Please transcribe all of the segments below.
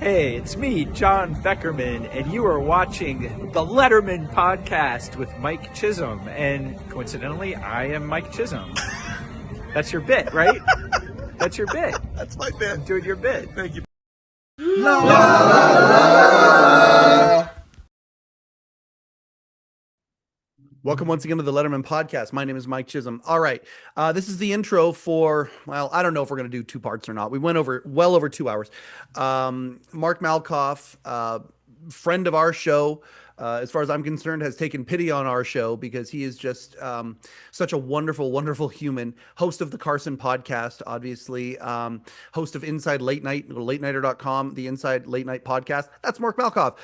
Hey, it's me, John Beckerman, and you are watching the Letterman podcast with Mike Chisholm. And coincidentally, I am Mike Chisholm. That's your bit, right? That's your bit. That's my bit. I'm doing your bit. Thank you. La, la, la, la. Welcome once again to the Letterman podcast. My name is Mike Chisholm. All right. This is the intro for, well, I don't know if we're going to do two parts or not. We went over well over 2 hours. Mark Malkoff, friend of our show, as far as I'm concerned, has taken pity on our show because he is just such a wonderful, wonderful human. Host of the Carson podcast, obviously. Host of Inside Late Night, latenighter.com, the Inside Late Night podcast. That's Mark Malkoff.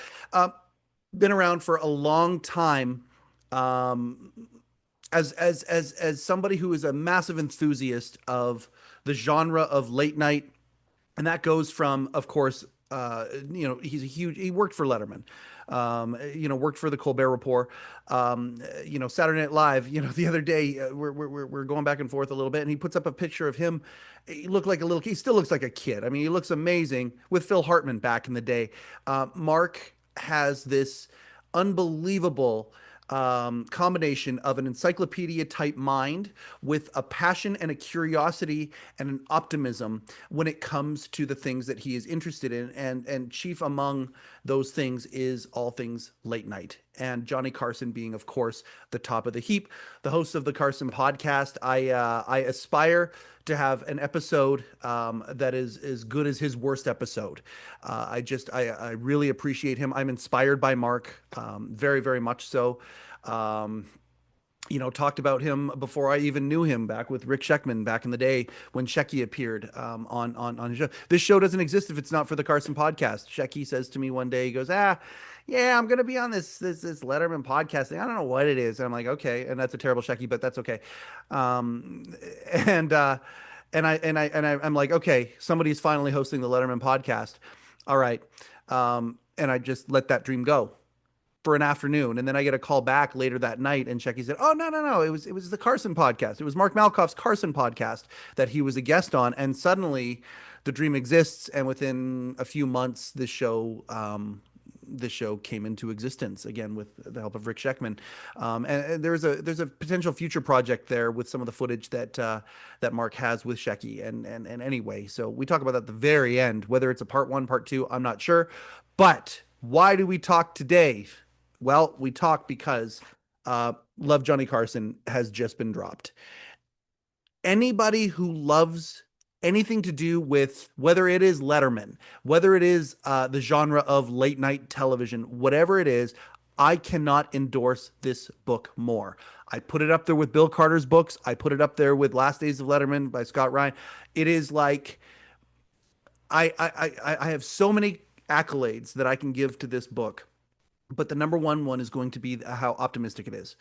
Been around for a long time. As somebody who is a massive enthusiast of the genre of late night, and that goes from, of course, he worked for Letterman, worked for the Colbert Report, Saturday Night Live. The other day we're going back and forth a little bit, and he puts up a picture of him. He looked like a little. He still looks like a kid. I mean, he looks amazing with Phil Hartman back in the day. Mark has this unbelievable combination of an encyclopedia type mind with a passion and a curiosity and an optimism when it comes to the things that he is interested in. And chief among those things is all things late night. And Johnny Carson being, of course, the top of the heap, the host of the Carson podcast. I aspire to have an episode that is as good as his worst episode. I really appreciate him. I'm inspired by Mark, very, very much so. Talked about him before I even knew him, back with Rick Sheckman back in the day when Shecky appeared on his show. This show doesn't exist if it's not for the Carson podcast. Shecky says to me one day, he goes, yeah, I'm going to be on this Letterman podcast thing. I don't know what it is. And I'm like, okay. And that's a terrible Shecky, but that's okay. I'm like, okay, somebody's finally hosting the Letterman podcast. All right. And I just let that dream go for an afternoon. And then I get a call back later that night, and Shecky said, oh, no. It was the Carson podcast. It was Mark Malkoff's Carson podcast that he was a guest on. And suddenly the dream exists. And within a few months, this show came into existence again with the help of Rick Sheckman. And there's a potential future project there with some of the footage that Mark has with Shecky. And anyway, so we talk about that at the very end, whether it's a part one, part two, I'm not sure. But why do we talk today? Well, we talk because Love Johnny Carson has just been dropped. Anybody who loves anything to do with, whether it is Letterman, whether it is the genre of late night television, whatever it is, I cannot endorse this book more. I put it up there with Bill Carter's books. I put it up there with Last Days of Letterman by Scott Ryan. It is like, I have so many accolades that I can give to this book, but the number one is going to be how optimistic it is.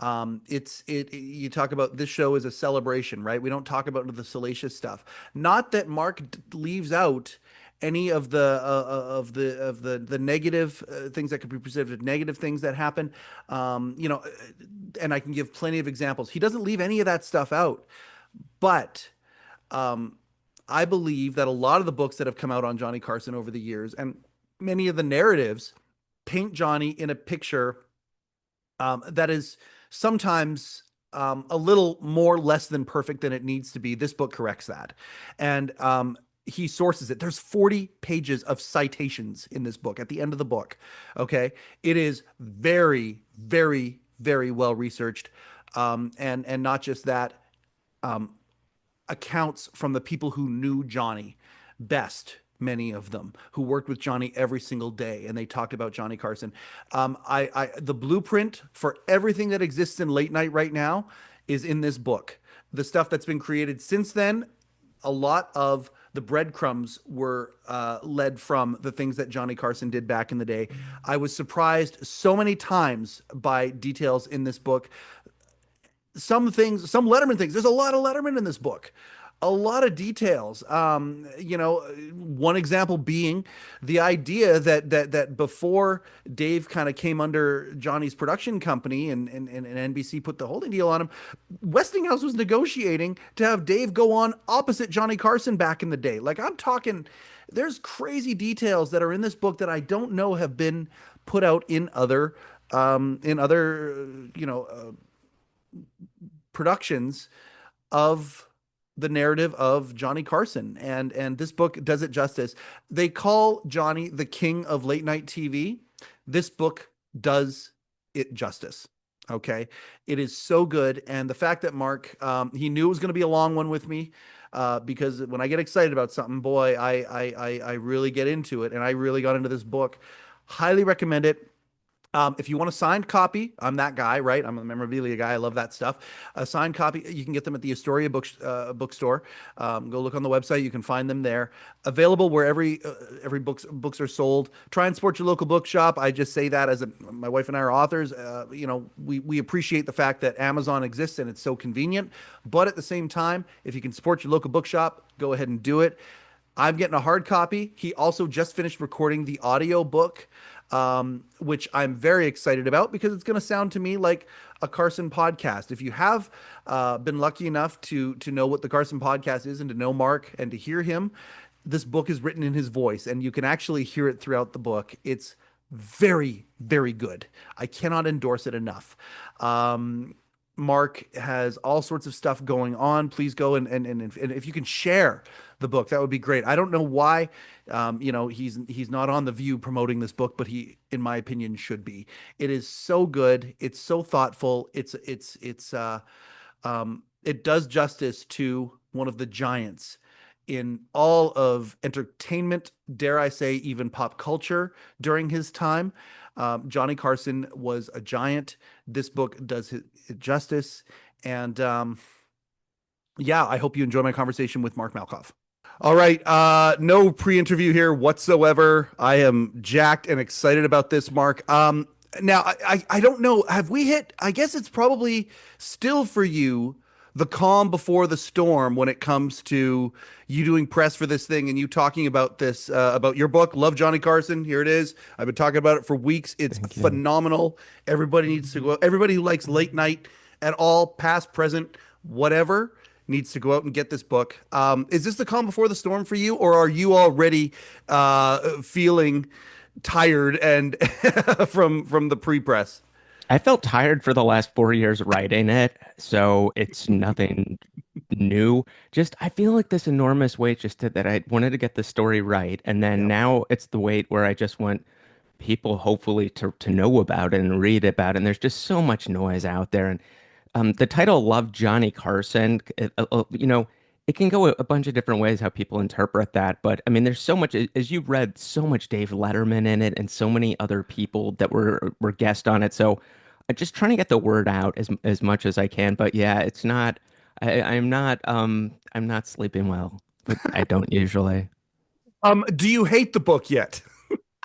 You talk about this show as a celebration, right? We don't talk about the salacious stuff. Not that Mark leaves out any of the negative things that could be perceived, negative things that happen. And I can give plenty of examples. He doesn't leave any of that stuff out, but I believe that a lot of the books that have come out on Johnny Carson over the years, and many of the narratives, paint Johnny in a picture that is sometimes a little more less than perfect than it needs to be. This book corrects that. And he sources it. There's 40 pages of citations in this book at the end of the book. Okay. It is very, very, very well researched. And not just that, accounts from the people who knew Johnny best, many of them who worked with Johnny every single day, and they talked about Johnny Carson. The blueprint for everything that exists in late night right now is in this book. The stuff that's been created since then, a lot of the breadcrumbs were led from the things that Johnny Carson did back in the day. I was surprised so many times by details in this book. Some Letterman things. There's a lot of Letterman in this book. A lot of details. One example being the idea that before Dave kind of came under Johnny's production company and NBC put the holding deal on him, Westinghouse was negotiating to have Dave go on opposite Johnny Carson back in the day. Like, I'm talking, there's crazy details that are in this book that I don't know have been put out in other productions of the narrative of Johnny Carson, and this book does it justice. They call Johnny the king of late night TV. This book does it justice. Okay, it is so good, and the fact that Mark, he knew it was going to be a long one with me, because when I get excited about something, boy, I really get into it, and I really got into this book. Highly recommend it. If you want a signed copy, I'm that guy, right? I'm a memorabilia guy. I love that stuff. A signed copy, you can get them at the Astoria bookstore. Go look on the website. You can find them there. Available where every books are sold. Try and support your local bookshop. I just say that as my wife and I are authors. We appreciate the fact that Amazon exists and it's so convenient. But at the same time, if you can support your local bookshop, go ahead and do it. I'm getting a hard copy. He also just finished recording the audio book, which I'm very excited about because it's going to sound to me like a Carson podcast. If you have been lucky enough to know what the Carson podcast is and to know Mark and to hear him, this book is written in his voice, and you can actually hear it throughout the book. It's very, very good. I cannot endorse it enough. Mark has all sorts of stuff going on. Please go and if you can share the book, that would be great. I don't know why, he's not on The View promoting this book, but he, in my opinion, should be. It is so good. It's so thoughtful. It does justice to one of the giants in all of entertainment, dare I say, even pop culture during his time. Johnny Carson was a giant. This book does it justice. And yeah, I hope you enjoy my conversation with Mark Malkoff. All right. No pre-interview here whatsoever. I am jacked and excited about this, Mark. Now, I don't know. Have we hit? I guess it's probably still for you the calm before the storm when it comes to you doing press for this thing and you talking about this, about your book, Love Johnny Carson. Here it is. I've been talking about it for weeks. It's phenomenal. Everybody needs to go. Everybody who likes late night at all, past, present, whatever, needs to go out and get this book. Is this the calm before the storm for you, or are you already feeling tired and from the pre-press? I felt tired for the last 4 years writing it, so it's nothing new. Just I feel like this enormous weight that I wanted to get the story right, and then now it's the weight where I just want people hopefully to know about it and read about it. And there's just so much noise out there, and the title "Love Johnny Carson," it can go a bunch of different ways how people interpret that. But I mean, there's so much, as you've read, so much Dave Letterman in it, and so many other people that were guests on it. So I'm just trying to get the word out as much as I can. But yeah, it's not. I'm not sleeping well, but I don't usually. Do you hate the book yet?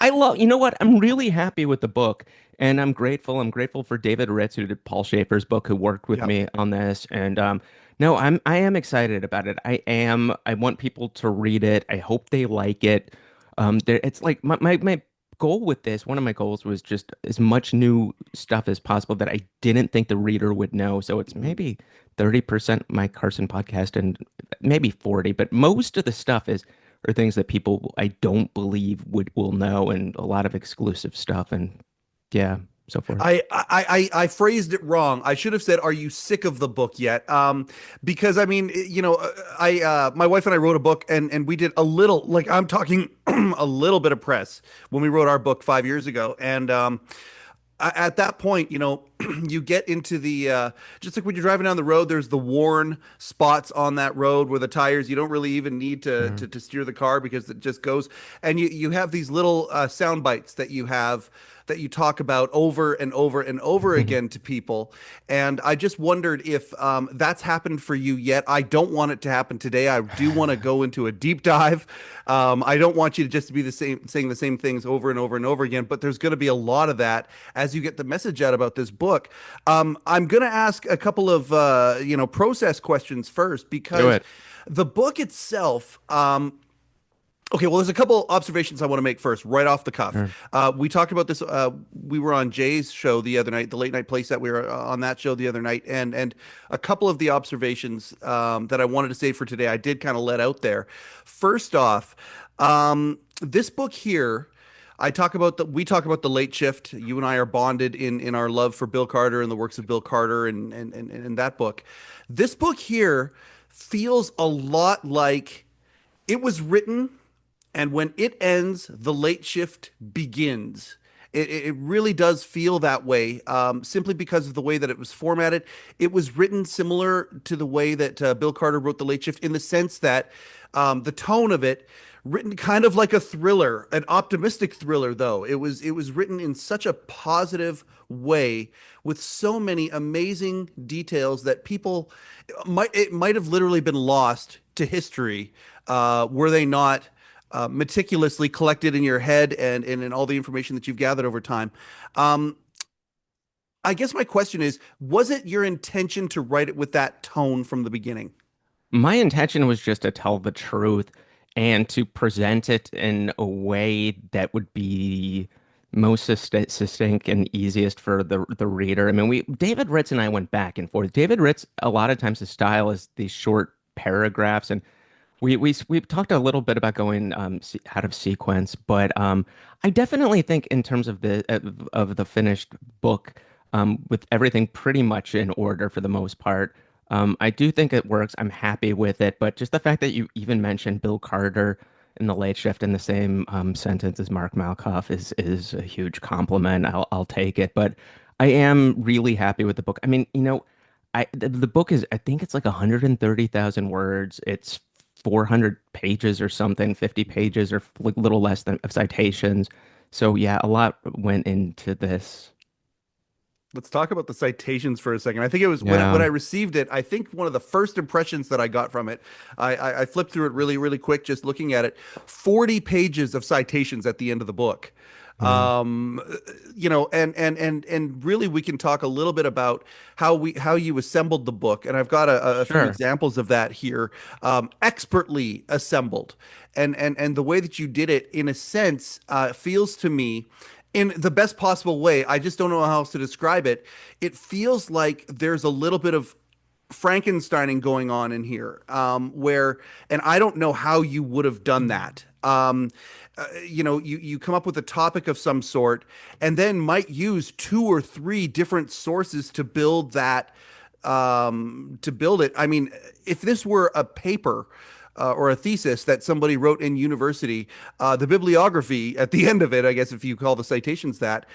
You know what? I'm really happy with the book, and I'm grateful. I'm grateful for David Ritz, who did Paul Schaefer's book, who worked with me on this. And no, I am excited about it. I am. I want people to read it. I hope they like it. It's like my goal with this. One of my goals was just as much new stuff as possible that I didn't think the reader would know. So it's maybe 30% my Carson podcast, and maybe 40, but most of the stuff are things that people I don't believe will know, and a lot of exclusive stuff, and yeah, so forth. I phrased it wrong. I should have said, "Are you sick of the book yet?" Because I mean, my wife and I wrote a book, and we did a little, like I'm talking, a little bit of press when we wrote our book 5 years ago, and at that point, you get into the just like when you're driving down the road, there's the worn spots on that road where the tires, you don't really even need to steer the car because it just goes. And you have these little sound bites that you talk about over and over and over again to people. And I just wondered if that's happened for you yet. I don't want it to happen today. I do want to go into a deep dive. I don't want you to just be saying the same things over and over and over again, but there's going to be a lot of that as you get the message out about this book. I'm going to ask a couple of, process questions first, because the book itself, okay, well, there's a couple observations I want to make first, right off the cuff. Sure. We talked about this. We were on Jay's show the other night, the late night playset. We were on that show the other night, and a couple of the observations that I wanted to say for today, I did kind of let out there. First off, This book here, we talk about the late shift. You and I are bonded in our love for Bill Carter and the works of Bill Carter and that book. This book here feels a lot like it was written, and when it ends, the late shift begins. It really does feel that way, simply because of the way that it was formatted. It was written similar to the way that Bill Carter wrote The Late Shift, in the sense that the tone of it, written kind of like a thriller, an optimistic thriller, though. It was written in such a positive way, with so many amazing details that people might have literally been lost to history, were they not meticulously collected in your head and in all the information that you've gathered over time. Um, I guess my question is, was it your intention to write it with that tone from the beginning? My intention was just to tell the truth and to present it in a way that would be most succinct and easiest for the reader. I mean, we David Ritz and I went back and forth. David Ritz, a lot of times his style is these short paragraphs, and we talked a little bit about going out of sequence, but I definitely think in terms of the finished book, with everything pretty much in order for the most part, I do think it works. I'm happy with it, but just the fact that you even mentioned Bill Carter in the late shift in the same sentence as Mark Malkoff is a huge compliment. I'll take it, but I am really happy with the book. I mean, the book is, I think it's like 130,000 words. It's 400 pages or something, 50 pages or like a little less than of citations. So yeah, a lot went into this. Let's talk about the citations for a second. I think it was when Yeah, I received it. I think one of the first impressions that I got from it, I flipped through it really, really quick, just looking at it. 40 pages of citations at the end of the book. yeah, Um, and really, we can talk a little bit about how you assembled the book, and I've got a few sure. examples of that here. Expertly assembled, and the way that you did it, in a sense, feels to me, in the best possible way. I just don't know how else to describe it. It feels like there's a little bit of Frankensteining going on in here, and I don't know how you would have done that. You come up with a topic of some sort, and then might use two or three different sources to build that, to build it. I mean, if this were a paper, or a thesis that somebody wrote in university, the bibliography at the end of it, I guess if you call the citations that,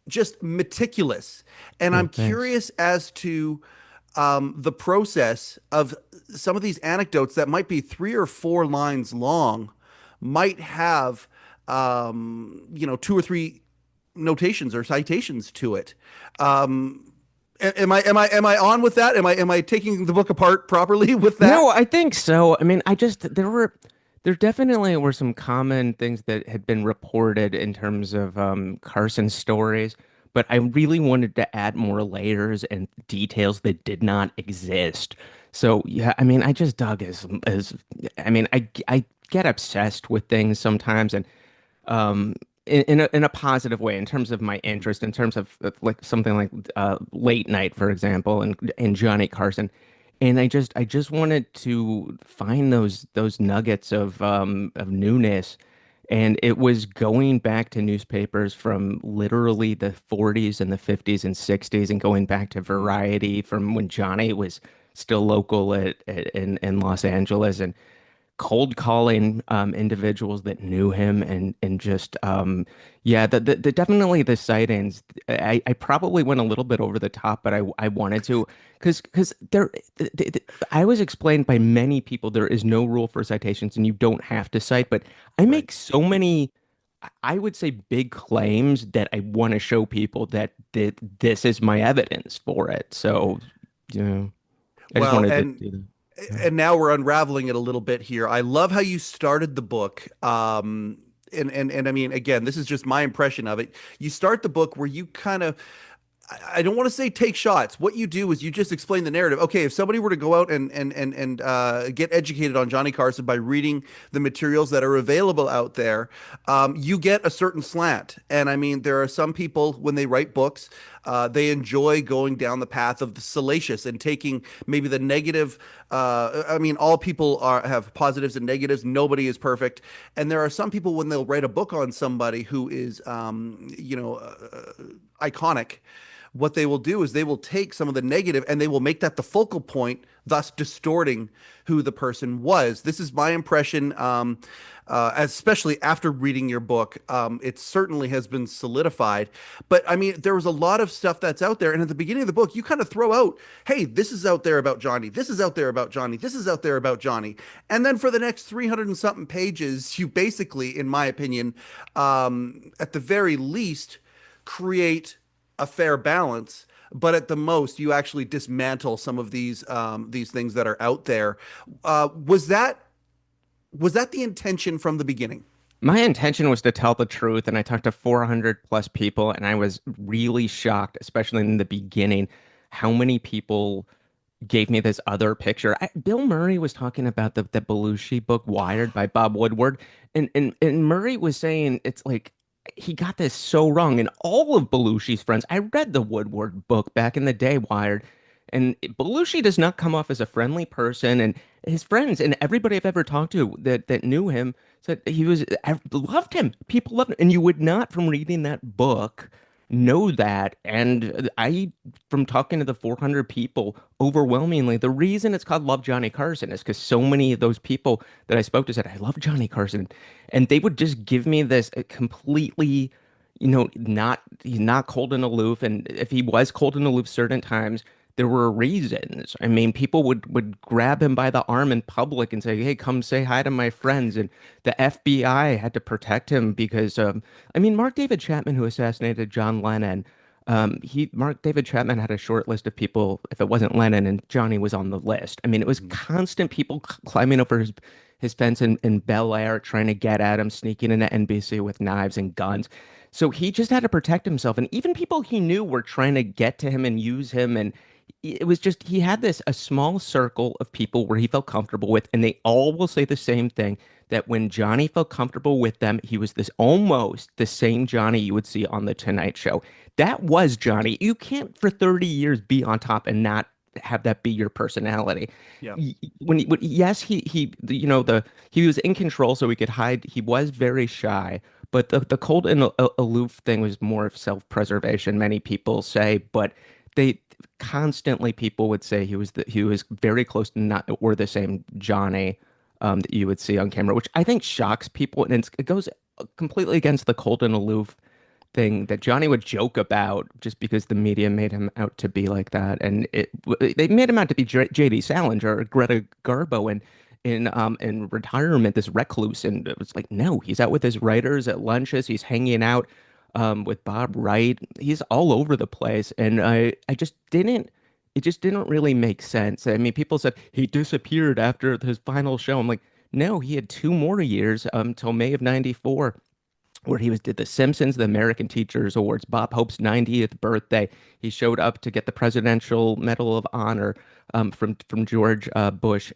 just meticulous. And I'm Oh, thanks. curious as to the process of some of these anecdotes that might be 3 or 4 lines long, might have, two or three notations or citations to it. Um, am I on with that? Am I taking the book apart properly with No, that? I think so. I mean, there definitely were some common things that had been reported in terms of Carson's stories, but I really wanted to add more layers and details that did not exist. So yeah, I mean, I just dug as I mean, I get obsessed with things sometimes, and um in a positive way in terms of my interest, in terms of like something like late night, for example, and Johnny Carson. And I just wanted to find those nuggets of newness. And it was going back to newspapers from literally the 40s and the 50s and 60s, and going back to Variety from when Johnny was still local in Los Angeles, and cold calling individuals that knew him, and just yeah, the definitely the sightings. I probably went a little bit over the top, but I wanted to, because I was explained by many people there is no rule for citations and you don't have to cite, but I Right. make so many, I would say, big claims that I want to show people that this is my evidence for it. So, you know, I just Well, wanted to and do that. Yeah. and now we're unraveling it a little bit here. I love how you started the book. And I mean, again, this is just my impression of it. You start the book where you kind of, I don't want to say take shots. What you do is you just explain the narrative. Okay, if somebody were to go out and get educated on Johnny Carson by reading the materials that are available out there, you get a certain slant. And I mean, there are some people when they write books, they enjoy going down the path of the salacious and taking maybe the negative. I mean, all people have positives and negatives. Nobody is perfect, and there are some people when they'll write a book on somebody who is, iconic, what they will do is they will take some of the negative and they will make that the focal point, thus distorting who the person was. This is my impression, especially after reading your book. It certainly has been solidified. But I mean, there was a lot of stuff that's out there. And at the beginning of the book, you kind of throw out, hey, this is out there about Johnny. This is out there about Johnny. This is out there about Johnny. And then for the next 300 and something pages, you basically, in my opinion, at the very least, create a fair balance, but at the most, you actually dismantle some of these things that are out there. Was that the intention from the beginning? My intention was to tell the truth, and I talked to 400 plus people, and I was really shocked, especially in the beginning, how many people gave me this other picture. Bill Murray was talking about the Belushi book, Wired by Bob Woodward, and Murray was saying it's like he got this so wrong. And all of Belushi's friends, I read the Woodward book back in the day, Wired, and Belushi does not come off as a friendly person. And his friends and everybody I've ever talked to that knew him said he was loved him. People loved him, and you would not from reading that book know that. And I, from talking to the 400 people, overwhelmingly, the reason it's called Love Johnny Carson is because so many of those people that I spoke to said, I love Johnny Carson. And they would just give me this completely, not, he's not cold and aloof. And if he was cold and aloof certain times, there were reasons. I mean, people would grab him by the arm in public and say, "Hey, come say hi to my friends." And the FBI had to protect him because, I mean, Mark David Chapman, who assassinated John Lennon, Mark David Chapman had a short list of people. If it wasn't Lennon, and Johnny was on the list. I mean, it was constant people climbing over his fence in Bel Air, trying to get at him, sneaking into NBC with knives and guns. So he just had to protect himself, and even people he knew were trying to get to him and use him. And it was just he had this a small circle of people where he felt comfortable with, and they all will say the same thing, that when Johnny felt comfortable with them, he was this almost the same Johnny you would see on the Tonight Show. That was Johnny. You can't for 30 years be on top and not have that be your personality. Yeah. Yes, he was in control so he could hide. He was very shy, but the cold and aloof thing was more of self-preservation, many people say. But they constantly, people would say he was very close to not or the same Johnny that you would see on camera, which I think shocks people, and it goes completely against the cold and aloof thing that Johnny would joke about just because the media made him out to be like that. And they made him out to be JD Salinger or Greta Garbo in retirement, this recluse. And it was like, no, he's out with his writers at lunches. He's hanging out with Bob Wright. He's all over the place. And it just didn't really make sense. I mean, people said he disappeared after his final show. I'm like, no, he had 2 more years till May of '94 where he did The Simpsons, the American Teachers Awards, Bob Hope's 90th birthday. He showed up to get the Presidential Medal of Honor from George Bush,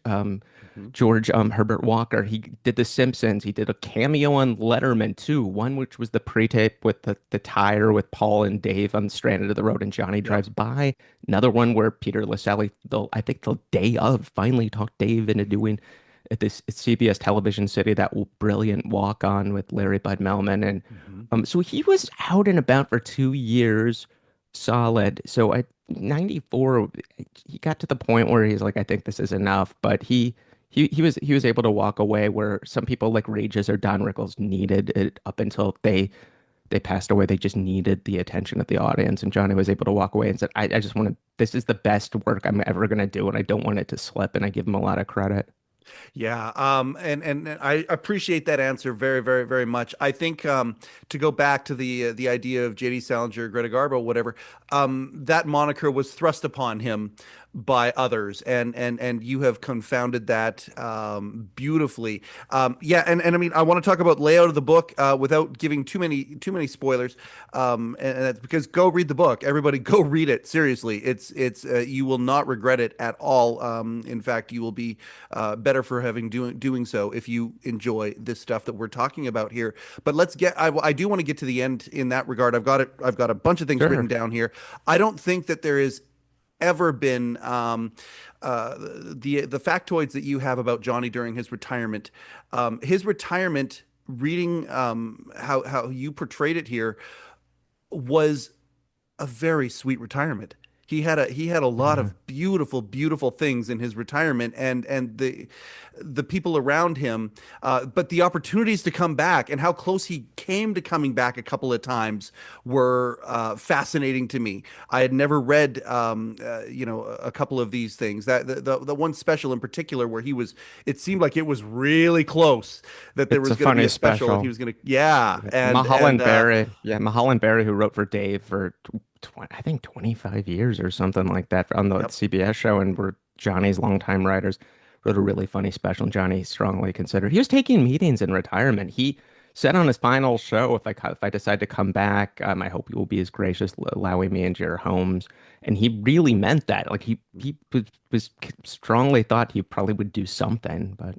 George Herbert Walker. He did The Simpsons. He did a cameo on Letterman too. One which was the pre-tape with the tire with Paul and Dave on Stranded to the Road and Johnny drives by. Another one where Peter Lasalli, I think the day of, finally talked Dave into doing at this CBS Television City, that brilliant walk on with Larry Bud Melman. And so he was out and about for 2 years solid. So at 94, he got to the point where he's like, I think this is enough. But he was able to walk away where some people like Regis or Don Rickles needed it up until they passed away. They just needed the attention of the audience. And Johnny was able to walk away and said, I just want to, this is the best work I'm ever going to do. And I don't want it to slip. And I give him a lot of credit. Yeah, and I appreciate that answer very, very, very much. I think to go back to the idea of J.D. Salinger, Greta Garbo, whatever, that moniker was thrust upon him by others, and you have confounded that beautifully. Yeah, and I mean, I want to talk about layout of the book without giving too many spoilers, and that's because go read the book. Everybody, go read it. Seriously, it's you will not regret it at all. In fact, you will be better for having doing so if you enjoy this stuff that we're talking about here. But let's get. I do want to get to the end in that regard. I've got it. I've got a bunch of things written Sure. down here. I don't think that there is ever been the factoids that you have about Johnny during his retirement. His retirement, reading how you portrayed it here, was a very sweet retirement. He had a lot Yeah. of beautiful things in his retirement, and the people around him, but the opportunities to come back and how close he came to coming back a couple of times were fascinating to me. I had never read a couple of these things. That the one special in particular where it seemed like it was really close that there It's was a going to be funny a special and he special. was going to, yeah, and Mulholland Berry, yeah, Mulholland Berry, who wrote for Dave for I think 25 years or something like that on the yep. CBS show, and were Johnny's longtime writers, wrote a really funny special. And Johnny strongly considered he was taking meetings in retirement. He said on his final show, if I decide to come back, I hope you will be as gracious allowing me into your homes. And he really meant that. Like he was strongly thought he probably would do something, but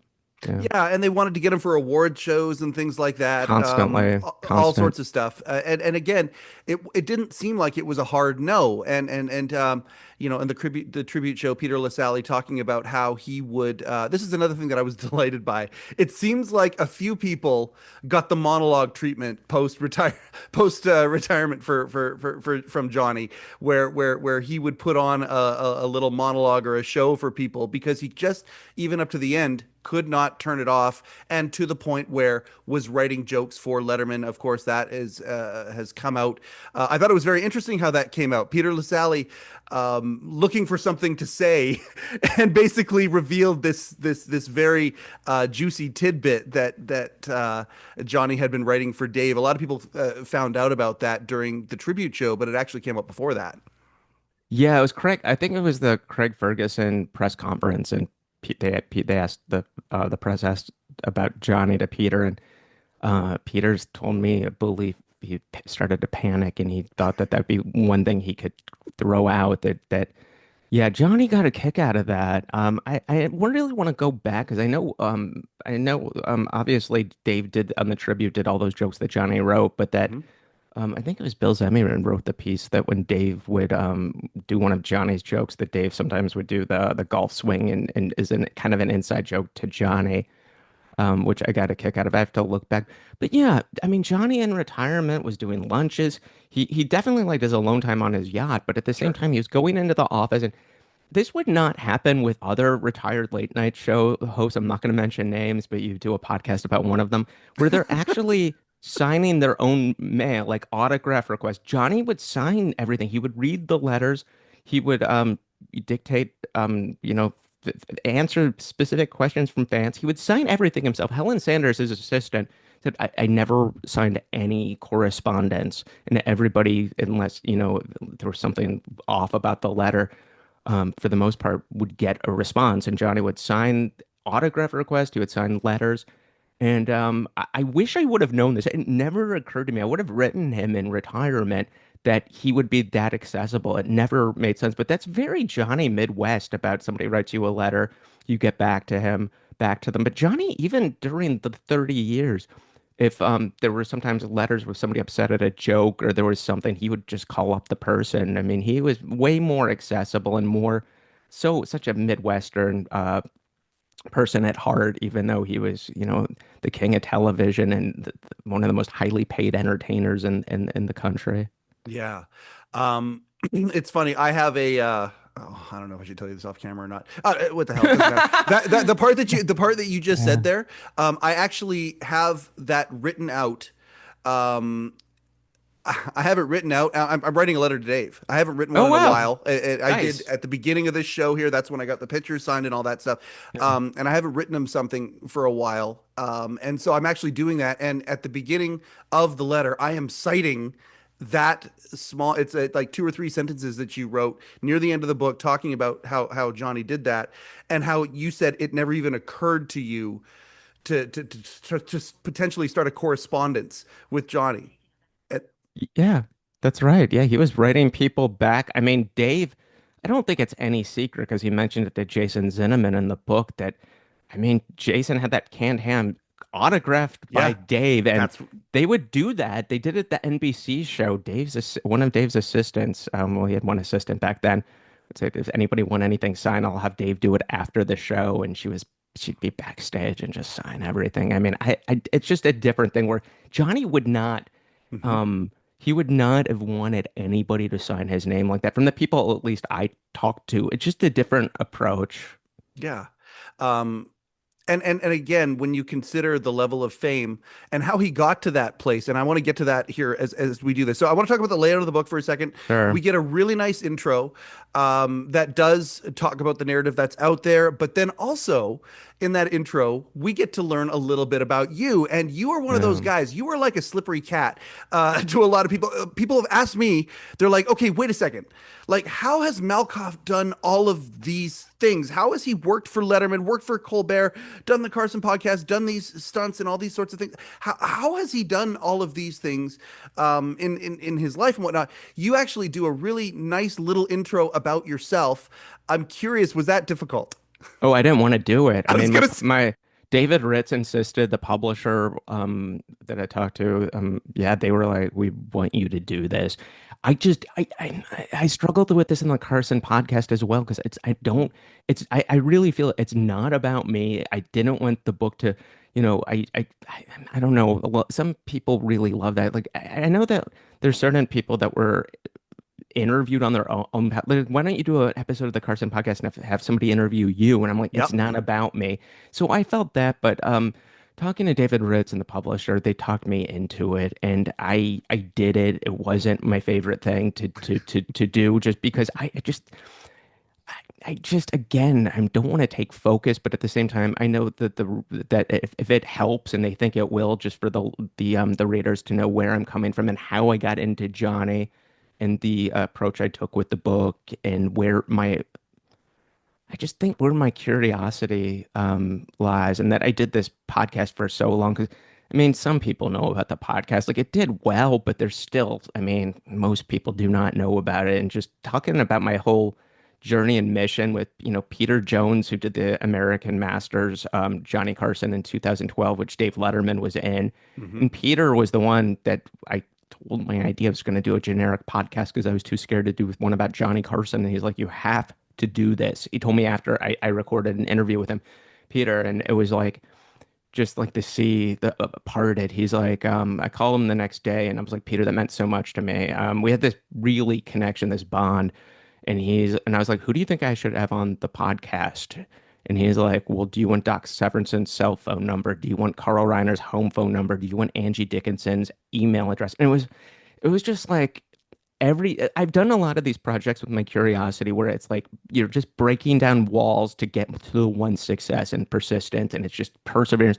yeah, Yeah, and they wanted to get him for award shows and things like that. constantly, All constant. sorts of stuff. And again, it didn't seem like it was a hard no. And in the tribute show, Peter LaSalle talking about how he would. This is another thing that I was delighted by. It seems like a few people got the monologue treatment post retirement from Johnny, where he would put on a little monologue or a show for people because he just even up to the end could not turn it off, and to the point where was writing jokes for Letterman. Of course, that is has come out. I thought it was very interesting how that came out. Peter LaSalle looking for something to say, and basically revealed this very juicy tidbit that Johnny had been writing for Dave. A lot of people found out about that during the tribute show, but it actually came up before that. Yeah, it was Craig. I think it was the Craig Ferguson press conference, and they asked the press asked about Johnny to Peter, and Peter's told me, I believe he started to panic, and he thought that that'd be one thing he could throw out that yeah, Johnny got a kick out of that. I really want to go back because I know obviously Dave did on the tribute did all those jokes that Johnny wrote, but that Mm-hmm. I think it was Bill Zemiran wrote the piece that when Dave would do one of Johnny's jokes, that Dave sometimes would do the golf swing and is in kind of an inside joke to Johnny, which I got a kick out of. I have to look back, but yeah, I mean Johnny in retirement was doing lunches. He definitely liked his alone time on his yacht, but at the same Sure. time he was going into the office, and this would not happen with other retired late night show hosts. I'm not going to mention names, but you do a podcast about one of them where they're actually signing their own mail, like autograph requests. Johnny would sign everything. He would read the letters. He would dictate, answer specific questions from fans. He would sign everything himself. Helen Sanders, his assistant, said, I never signed any correspondence, and everybody, unless, there was something off about the letter, for the most part, would get a response. And Johnny would sign autograph requests. He would sign letters. And I wish I would have known this. It never occurred to me. I would have written him in retirement that he would be that accessible. It never made sense. But that's very Johnny Midwest about somebody writes you a letter, you get back to him, back to them. But Johnny, even during the 30 years, if there were sometimes letters where somebody upset at a joke or there was something, he would just call up the person. I mean, he was way more accessible and more such a Midwestern person at heart, even though he was, the king of television and one of the most highly paid entertainers in the country. Yeah. It's funny. I have I don't know if I should tell you this off camera or not. What the hell? It doesn't matter. The part that you just Yeah. said there, I actually have that written out. Um, I have it written out. I'm writing a letter to Dave. I haven't written one Oh, in a wow. while. I did Nice. at the beginning of this show here. That's when I got the pictures signed and all that stuff. Yeah. And I haven't written him something for a while. And so I'm actually doing that. And at the beginning of the letter, I am citing that small, it's like 2 or 3 sentences that you wrote near the end of the book talking about how Johnny did that, and how you said it never even occurred to you to potentially start a correspondence with Johnny. At, Yeah, that's right. Yeah, he was writing people back. I mean, Dave, I don't think it's any secret because he mentioned it to Jason Zinnemann in the book that, I mean, Jason had that canned ham autographed by yeah, Dave, and that's they would do that. They did it at the NBC show. One of Dave's assistants, well, he had one assistant back then, would say, if anybody want anything signed, I'll have Dave do it after the show. And she'd be backstage and just sign everything. I mean, it's just a different thing where Johnny would not. mhm, Um, he would not have wanted anybody to sign his name like that. From the people, at least I talked to, it's just a different approach. yeah. Um, and again, when you consider the level of fame and how he got to that place, and I want to get to that here as we do this. So I want to talk about the layout of the book for a second. Sure. We get a really nice intro that does talk about the narrative that's out there, but then also in that intro, we get to learn a little bit about you. And you are one of those Yeah. guys. You are like a slippery cat to a lot of people. People have asked me, they're like, okay, wait a second. Like, how has Malkoff done all of these things? How has he worked for Letterman, worked for Colbert, done the Carson podcast, done these stunts and all these sorts of things? How has he done all of these things in his life and whatnot? You actually do a really nice little intro about yourself. I'm curious, was that difficult? Oh, I didn't want to do it. I I was mean, gonna say, my David Ritz insisted, the publisher that I talked to, yeah, they were like, we want you to do this. I struggled with this in the Carson podcast as well because I really feel it's not about me. I didn't want the book to, I don't know. Well, some people really love that. Like I know that there's certain people that were interviewed on their like, why don't you do an episode of the Carson podcast and have somebody interview you? And I'm like, it's yep. not about me. So I felt that, but talking to David Ritz and the publisher, they talked me into it, and I did it. It wasn't my favorite thing to do, just because I just again I don't want to take focus, but at the same time I know that that if it helps and they think it will, just for the readers to know where I'm coming from and how I got into Johnny and the approach I took with the book and where my I just think where my curiosity lies, and that I did this podcast for so long. Because I mean, some people know about the podcast, like it did well, but there's still, I mean, most people do not know about it. And just talking about my whole journey and mission with, Peter Jones, who did the American Masters, Johnny Carson in 2012, which Dave Letterman was in, Hmm. and Peter was the one that I told my idea I was going to do a generic podcast because I was too scared to do one about Johnny Carson. And he's like, you have to do this. He told me after I recorded an interview with him, Peter, and it was like just like the sea that parted. He's like, I called him the next day and I was like, Peter, that meant so much to me. We had this really connection, this bond. And I was like, who do you think I should have on the podcast? And he's like, well, do you want Doc Severson's cell phone number? Do you want Carl Reiner's home phone number? Do you want Angie Dickinson's email address? And it was just like I've done a lot of these projects with my curiosity where it's like you're just breaking down walls to get to the one success and persistent, and it's just perseverance.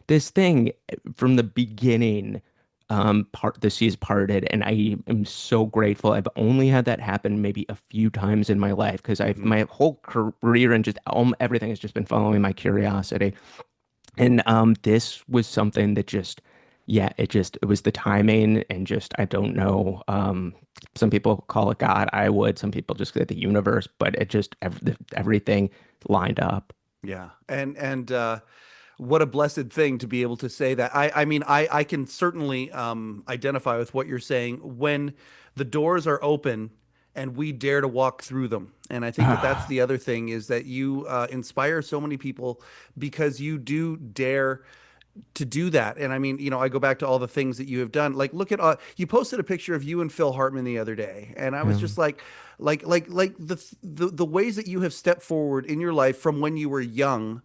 This thing from the beginning, the seas parted, and I am so grateful. I've only had that happen maybe a few times in my life because I've Hmm. my whole career and just everything has just been following my curiosity. And this was something that just, yeah, it was the timing and just, I don't know. Some people call it God. I would. Some people just say the universe, but it just, everything lined up. Yeah. And what a blessed thing to be able to say that. I mean, I can certainly identify with what you're saying when the doors are open and we dare to walk through them. And I think that that's the other thing is that you inspire so many people because you do dare to do that. And I mean, I go back to all the things that you have done. Like, look at you posted a picture of you and Phil Hartman the other day, and I was Yeah. just like the ways that you have stepped forward in your life from when you were young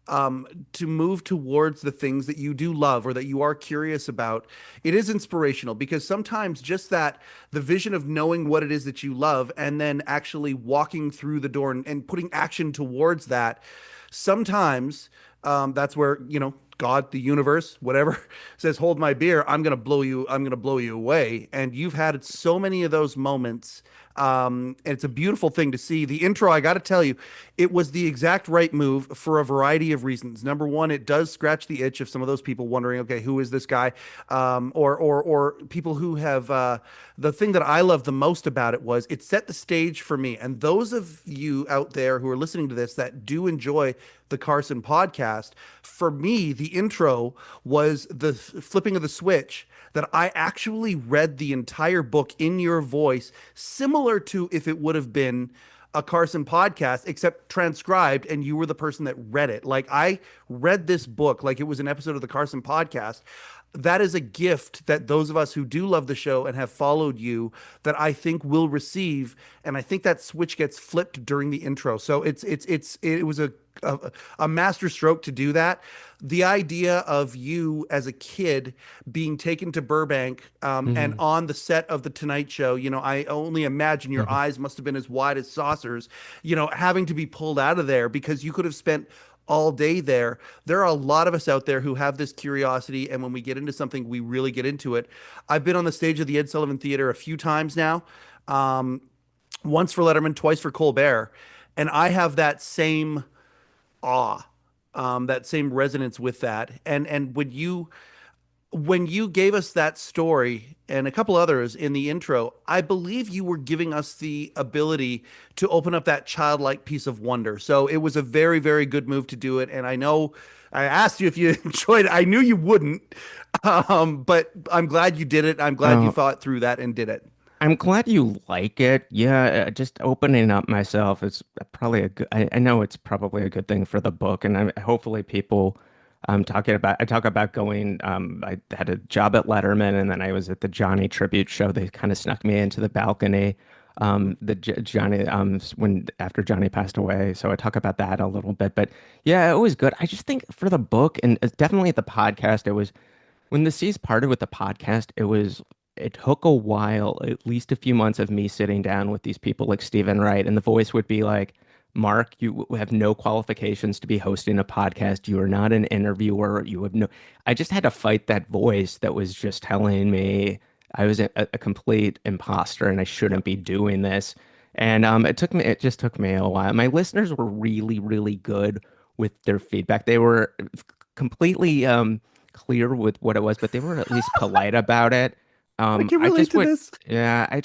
to move towards the things that you do love or that you are curious about. It is inspirational because sometimes just that the vision of knowing what it is that you love and then actually walking through the door and putting action towards that, sometimes that's where, God, the universe, whatever says, hold my beer, I'm going to blow you away. And you've had so many of those moments. And it's a beautiful thing to see. The intro, I got to tell you, it was the exact right move for a variety of reasons. Number one, it does scratch the itch of some of those people wondering, okay, who is this guy? Or people who have, the thing that I love the most about it was it set the stage for me. And those of you out there who are listening to this that do enjoy the Carson podcast, for me, the intro was the flipping of the switch that I actually read the entire book in your voice, similar to if it would have been a Carson podcast, except transcribed, and you were the person that read it. Like I read this book like it was an episode of the Carson podcast. That is a gift that those of us who do love the show and have followed you, that I think will receive, and I think that switch gets flipped during the intro. So it was a master stroke to do that. The idea of you as a kid being taken to Burbank, and on the set of the Tonight Show, I only imagine your eyes must have been as wide as saucers, having to be pulled out of there because you could have spent all day there. There are a lot of us out there who have this curiosity, and when we get into something, we really get into it. I've been on the stage of the Ed Sullivan Theater a few times now, once for Letterman, twice for Colbert, and I have that same awe, that same resonance with that. And when you gave us that story and a couple others in the intro, I believe you were giving us the ability to open up that childlike piece of wonder. So it was a very, very good move to do it. And I know I asked you if you enjoyed it. I knew you wouldn't, but I'm glad you did it. I'm glad you thought through that and did it. I'm glad you like it. Yeah, just opening up myself is probably a good, I know it's probably a good thing for the book. And hopefully people, I talk about going, I had a job at Letterman and then I was at the Johnny tribute show. They kind of snuck me into the balcony, Johnny, when, after Johnny passed away. So I talk about that a little bit, but yeah, it was good. I just think for the book and definitely the podcast, it was, when the seas parted with the podcast, it took a while, at least a few months of me sitting down with these people like Stephen Wright, and the voice would be like, Mark, you have no qualifications to be hosting a podcast. You are not an interviewer. You have no. I just had to fight that voice that was just telling me I was a complete imposter and I shouldn't be doing this. And it just took me a while. My listeners were really, really good with their feedback. They were completely clear with what it was, but they were at least polite about it. I can relate to this. Yeah, I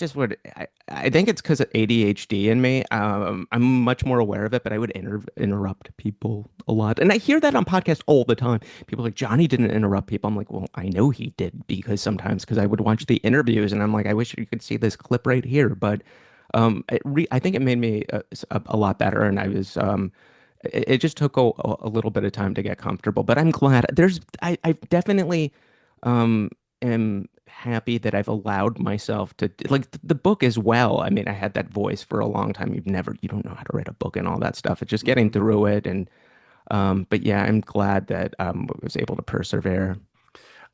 think it's because of ADHD in me. I'm much more aware of it, but I would interrupt people a lot. And I hear that on podcasts all the time. People are like, Johnny didn't interrupt people. I'm like, well, I know he did because I would watch the interviews and I'm like, I wish you could see this clip right here. But I think it made me a lot better. And it just took a little bit of time to get comfortable. But I'm glad I definitely am happy that I've allowed myself to like the book as well. I mean, I had that voice for a long time. You don't know how to write a book and all that stuff. It's just getting through it. And but yeah, I'm glad that I was able to persevere.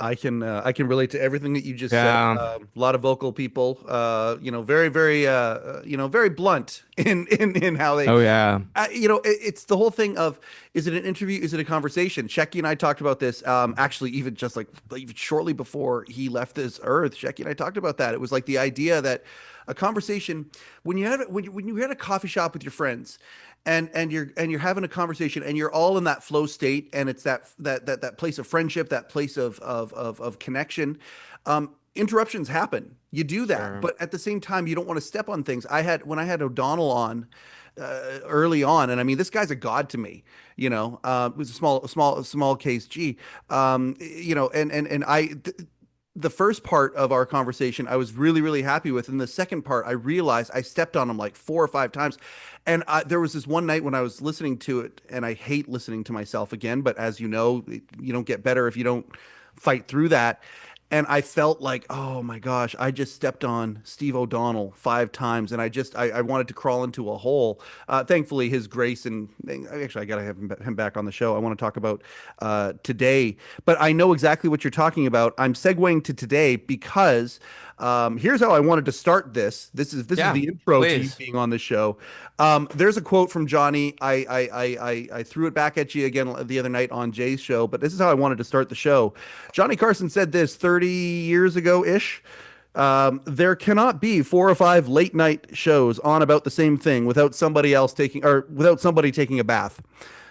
I can relate to everything that you just said. Yeah. A lot of vocal people, very, very, very blunt in how they, Oh yeah. it's the whole thing of, is it an interview? Is it a conversation? Shecky and I talked about this, actually, even just like even shortly before he left this earth. Shecky and I talked about that. It was like the idea that a conversation, when you're at a coffee shop with your friends, and you're having a conversation and you're all in that flow state, and it's that place of friendship, that place of connection. Interruptions happen. You do that, Sure. but at the same time, you don't want to step on things. When I had O'Donnell on early on, and I mean, this guy's a god to me. It was a small case G. The first part of our conversation I was really, really happy with. And the second part, I realized I stepped on him like 4 or 5 times. And there was this one night when I was listening to it, and I hate listening to myself again, but as you know, you don't get better if you don't fight through that. and I felt like, oh my gosh, I just stepped on Steve O'Donnell 5 times, and I wanted to crawl into a hole. Thankfully, his grace and actually, I got to have him back on the show. I want to talk about today, but I know exactly what you're talking about. I'm segueing to today because here's how I wanted to start this. This is Yeah, the intro to you please. being on the show. There's a quote from Johnny. I threw it back at you again the other night on Jay's show, but this is how I wanted to start the show. Johnny Carson said this 30 years ago ish. There cannot be 4 or 5 late night shows on about the same thing without somebody else taking, or without somebody taking a bath.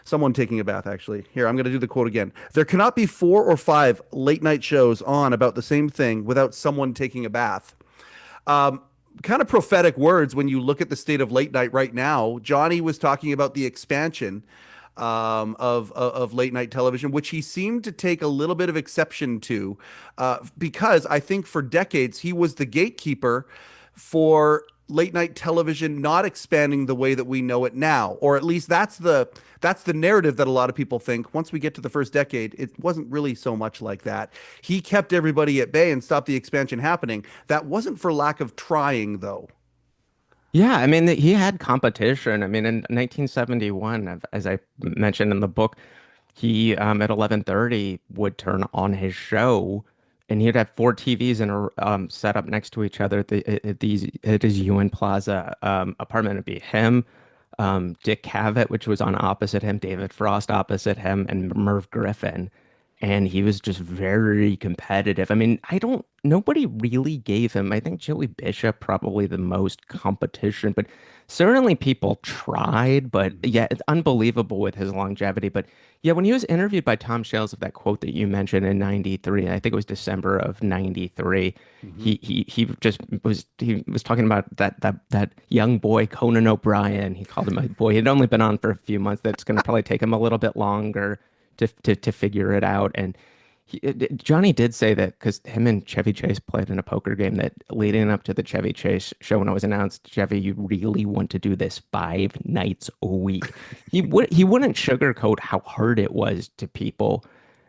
Someone taking a bath, actually. Here, I'm going to do the quote again. There cannot be 4 or 5 late night shows on about the same thing without someone taking a bath. Kind of prophetic words when you look at the state of late night right now. Johnny was talking about the expansion of late night television, which he seemed to take a little bit of exception to, because I think for decades he was the gatekeeper for late night television not expanding the way that we know it now, or at least that's the narrative that a lot of people think. Once we get to the first decade, it wasn't really so much like that. He kept everybody at bay and stopped the expansion happening. That wasn't for lack of trying, though. Yeah, I mean, he had competition. I mean, in 1971, as I mentioned in the book, he at 11:30 would turn on his show, and he'd have 4 TVs in a set up next to each other at his Ewan Plaza apartment. It'd be him, Dick Cavett, which was on opposite him, David Frost opposite him, and Merv Griffin. And he was just very competitive. I mean, nobody really gave him, I think Joey Bishop probably the most competition, but certainly people tried. But yeah, it's unbelievable with his longevity. But yeah, when he was interviewed by Tom Shales of that quote that you mentioned in 93, I think it was December of 93, Mhm. he was talking about that young boy Conan O'Brien. He called him a boy. He'd only been on for a few months. That's going to probably take him a little bit longer to figure it out. And Johnny did say that because him and Chevy Chase played in a poker game, that leading up to the Chevy Chase show, when it was announced, Chevy, you really want to do this 5 nights a week. He wouldn't sugarcoat how hard it was to people,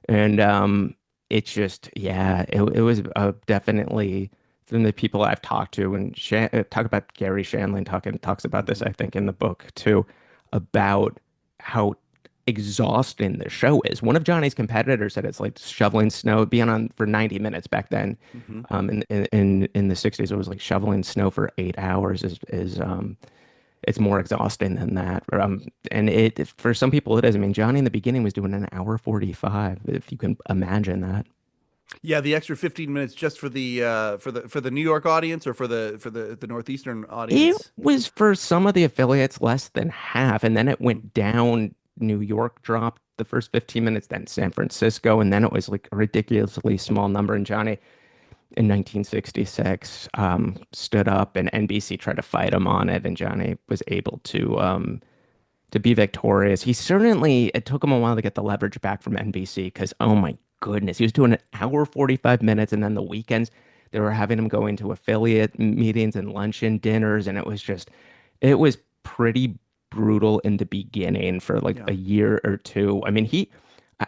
and it's just, yeah, it was definitely, from the people I've talked to, and talk about Gary Shandling talks about this, Mhm. I think, in the book too, about how exhausting the show is. One of Johnny's competitors said it's like shoveling snow, being on for 90 minutes back then. Mhm. In the 60s, it was like shoveling snow for 8 hours is it's more exhausting than that. And it, for some people it is. I mean, Johnny in the beginning was doing an hour 45, if you can imagine that. Yeah, the extra 15 minutes just for the New York audience, or for the Northeastern It audience. was for some of the affiliates less than half, and then it Mhm. went down. New York dropped the first 15 minutes, then San Francisco, and then it was like a ridiculously small number. And Johnny in 1966 stood up, and NBC tried to fight him on it, and Johnny was able to be victorious. It took him a while to get the leverage back from NBC because, oh my goodness, he was doing an hour 45 minutes, and then the weekends they were having him go into affiliate meetings and luncheon dinners, and it was pretty brutal in the beginning for like Yeah. a year or two. I mean,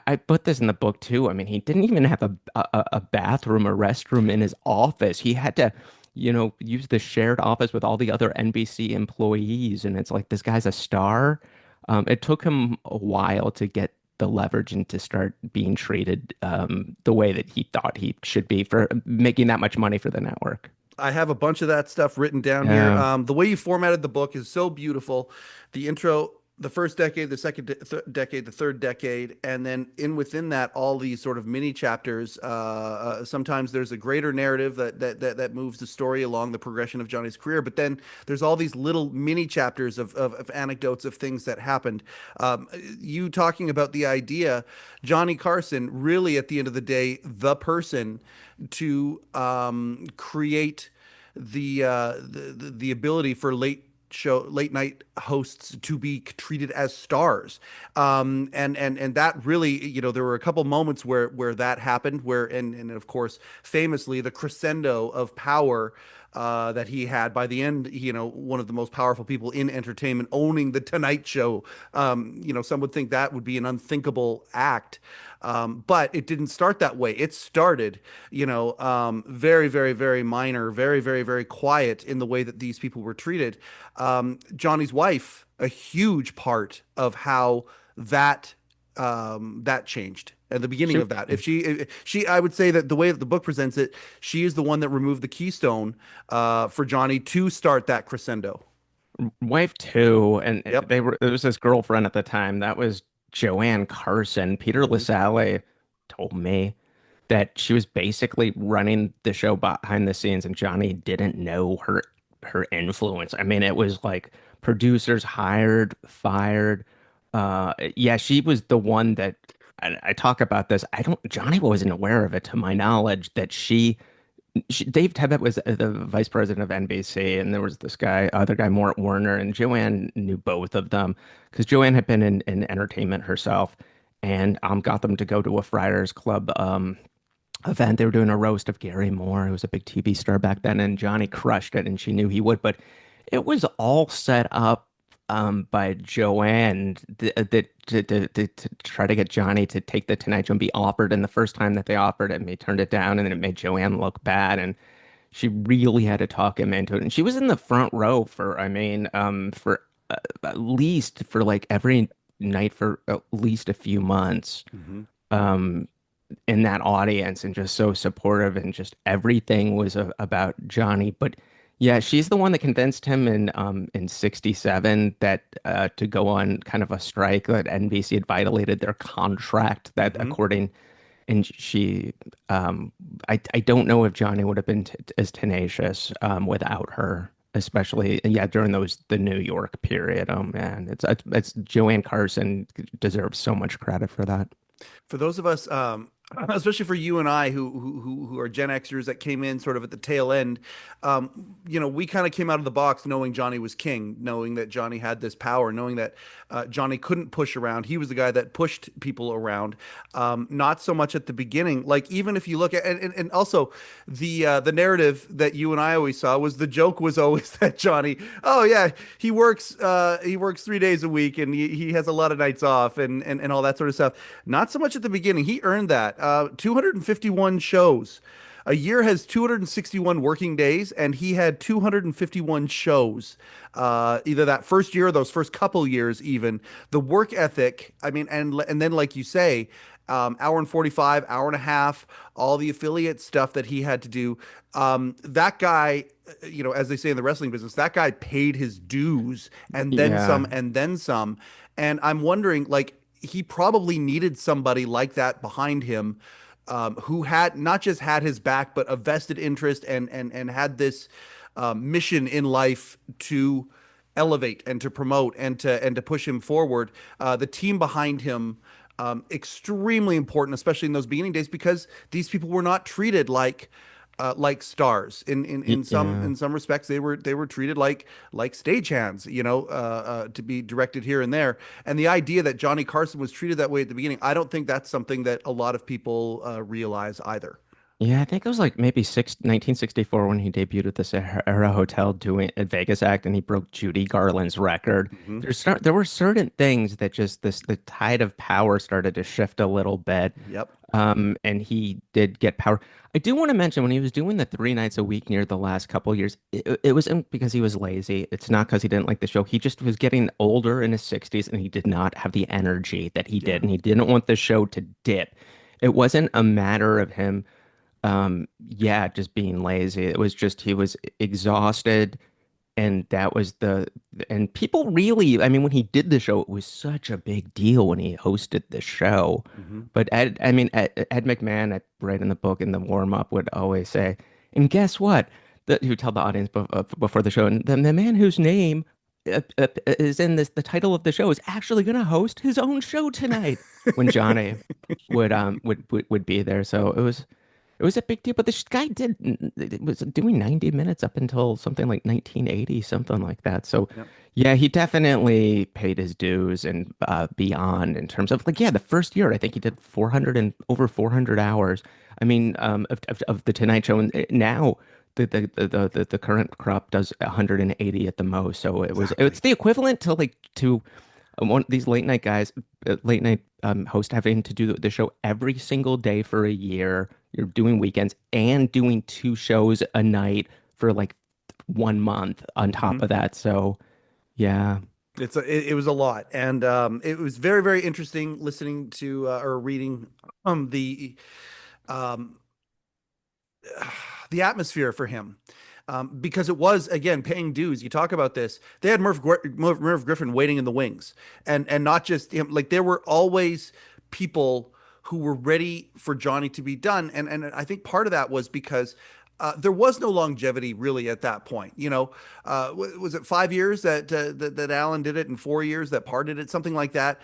I put this in the book too. I mean, he didn't even have a bathroom or restroom in his office. He had to, use the shared office with all the other NBC employees. And it's like, this guy's a star. It took him a while to get the leverage and to start being treated the way that he thought he should be for making that much money for the network. I have a bunch of that stuff written down here. Yeah. The way you formatted the book is so beautiful. The intro, the first decade, the second decade, the third decade, and then within that, all these sort of mini chapters. Sometimes there's a greater narrative that moves the story along the progression of Johnny's career, but then there's all these little mini chapters of anecdotes of things that happened. You talking about the idea, Johnny Carson, really at the end of the day, the person to create the ability for late night hosts to be treated as stars, and that really, there were a couple moments where that happened, and of course famously the crescendo of power that he had. By the end, one of the most powerful people in entertainment, owning the Tonight Show. Some would think that would be an unthinkable act. But it didn't start that way. It started, very, very, very minor, very, very, very quiet in the way that these people were treated. Johnny's wife, a huge part of how that changed at the beginning She of that. If she, I would say that the way that the book presents it, she is the one that removed the keystone for Johnny to start that crescendo. wife too, and Yep. they were there was this girlfriend at the time that was Joanne Carson. Peter Hmm. LaSalle told me that she was basically running the show behind the scenes, and Johnny didn't know her influence. I mean, it was like producers hired, fired. Yeah, she was the one that I talk about this. I don't. Johnny wasn't aware of it, to my knowledge, that Dave Tebbutt was the vice president of NBC, and there was this guy, other guy, Mort Warner, and Joanne knew both of them because Joanne had been in entertainment herself, and got them to go to a Friars Club event. They were doing a roast of Gary Moore, who was a big TV star back then, and Johnny crushed it, and she knew he would. But it was all set up by Joanne to try to get Johnny to take the Tonight Show and be offered. And the first time that they offered him, he turned it down, and then it made Joanne look bad. And she really had to talk him into it. And she was in the front row for, I mean, for at least for like every night for at least a few months. Hmm. Um, in that audience and just so supportive and just everything was about Johnny. But yeah, she's the one that convinced him in '67 that to go on kind of a strike, that NBC had violated their contract, that Hmm. according, and she I don't know if Johnny would have been t as tenacious without her. Especially, yeah, during the New York period. Oh man, it's Joanne Carson deserves so much credit for that. For those of us, especially for you and I, who are Gen Xers that came in sort of at the tail end, we kind of came out of the box knowing Johnny was king, knowing that Johnny had this power, knowing that Johnny couldn't push around. He was the guy that pushed people around. Not so much at the beginning. Like even if you look at and also the narrative that you and I always saw was the joke was always that Johnny, oh yeah, he works 3 days a week and he has a lot of nights off and all that sort of stuff. Not so much at the beginning. He earned that. 251 shows. A year has 261 working days, and he had 251 shows. Either that first year or those first couple years, even the work ethic. I mean, and then like you say, hour and 45, hour and a half, all the affiliate stuff that he had to do. That guy, as they say in the wrestling business, that guy paid his dues and then Yeah. some, and then some. And I'm wondering, like, he probably needed somebody like that behind him, who had not just had his back, but a vested interest and had this mission in life to elevate and to promote and to push him forward. The team behind him, extremely important, especially in those beginning days, because these people were not treated like stars. In some Yeah. in some respects, they were treated like stagehands, to be directed here and there. And the idea that Johnny Carson was treated that way at the beginning, I don't think that's something that a lot of people realize either. Yeah, I think it was like maybe 1964 when he debuted at the Sahara Hotel doing a Vegas act, and he broke Judy Garland's record. Hmm. There were certain things that just the tide of power started to shift a little bit. Yep. And he did get power. I do want to mention when he was doing the 3 nights a week near the last couple of years, it wasn't because he was lazy. It's not because he didn't like the show. He just was getting older in his 60s, and he did not have the energy that he Yeah. did, and he didn't want the show to dip. It wasn't a matter of him yeah, just being lazy. It was just he was exhausted, and that was and people really, I mean, when he did the show, it was such a big deal when he hosted the show. Hmm. But I mean, Ed McMahon, right in the book in the warm up, would always say, and guess what? He would tell the audience before the show, and the man whose name is in the title of the show is actually going to host his own show tonight when Johnny would be there. So it was a big deal, but this guy did it was doing 90 minutes up until something like 1980, something like that. So Yep. yeah, he definitely paid his dues and beyond in terms of like yeah, the first year I think he did 400 and over 400 hours. I mean, of the Tonight Show, and now the current crop does 180 at the most. So it's Exactly. the equivalent to like to one these late night guys, late night host having to do the show every single day for a year. You're doing weekends and doing two shows a night for like 1 month on top Hmm. of that. So yeah. It was a lot, and it was very very interesting listening to or reading the um, the atmosphere for him. Because it was again paying dues. You talk about this. They had Merv Griffin waiting in the wings, and not just him. Like there were always people who were ready for Johnny to be done, and I think part of that was because there was no longevity really at that point. Was it 5 years that Alan did it, and 4 years that Parr did it, something like that.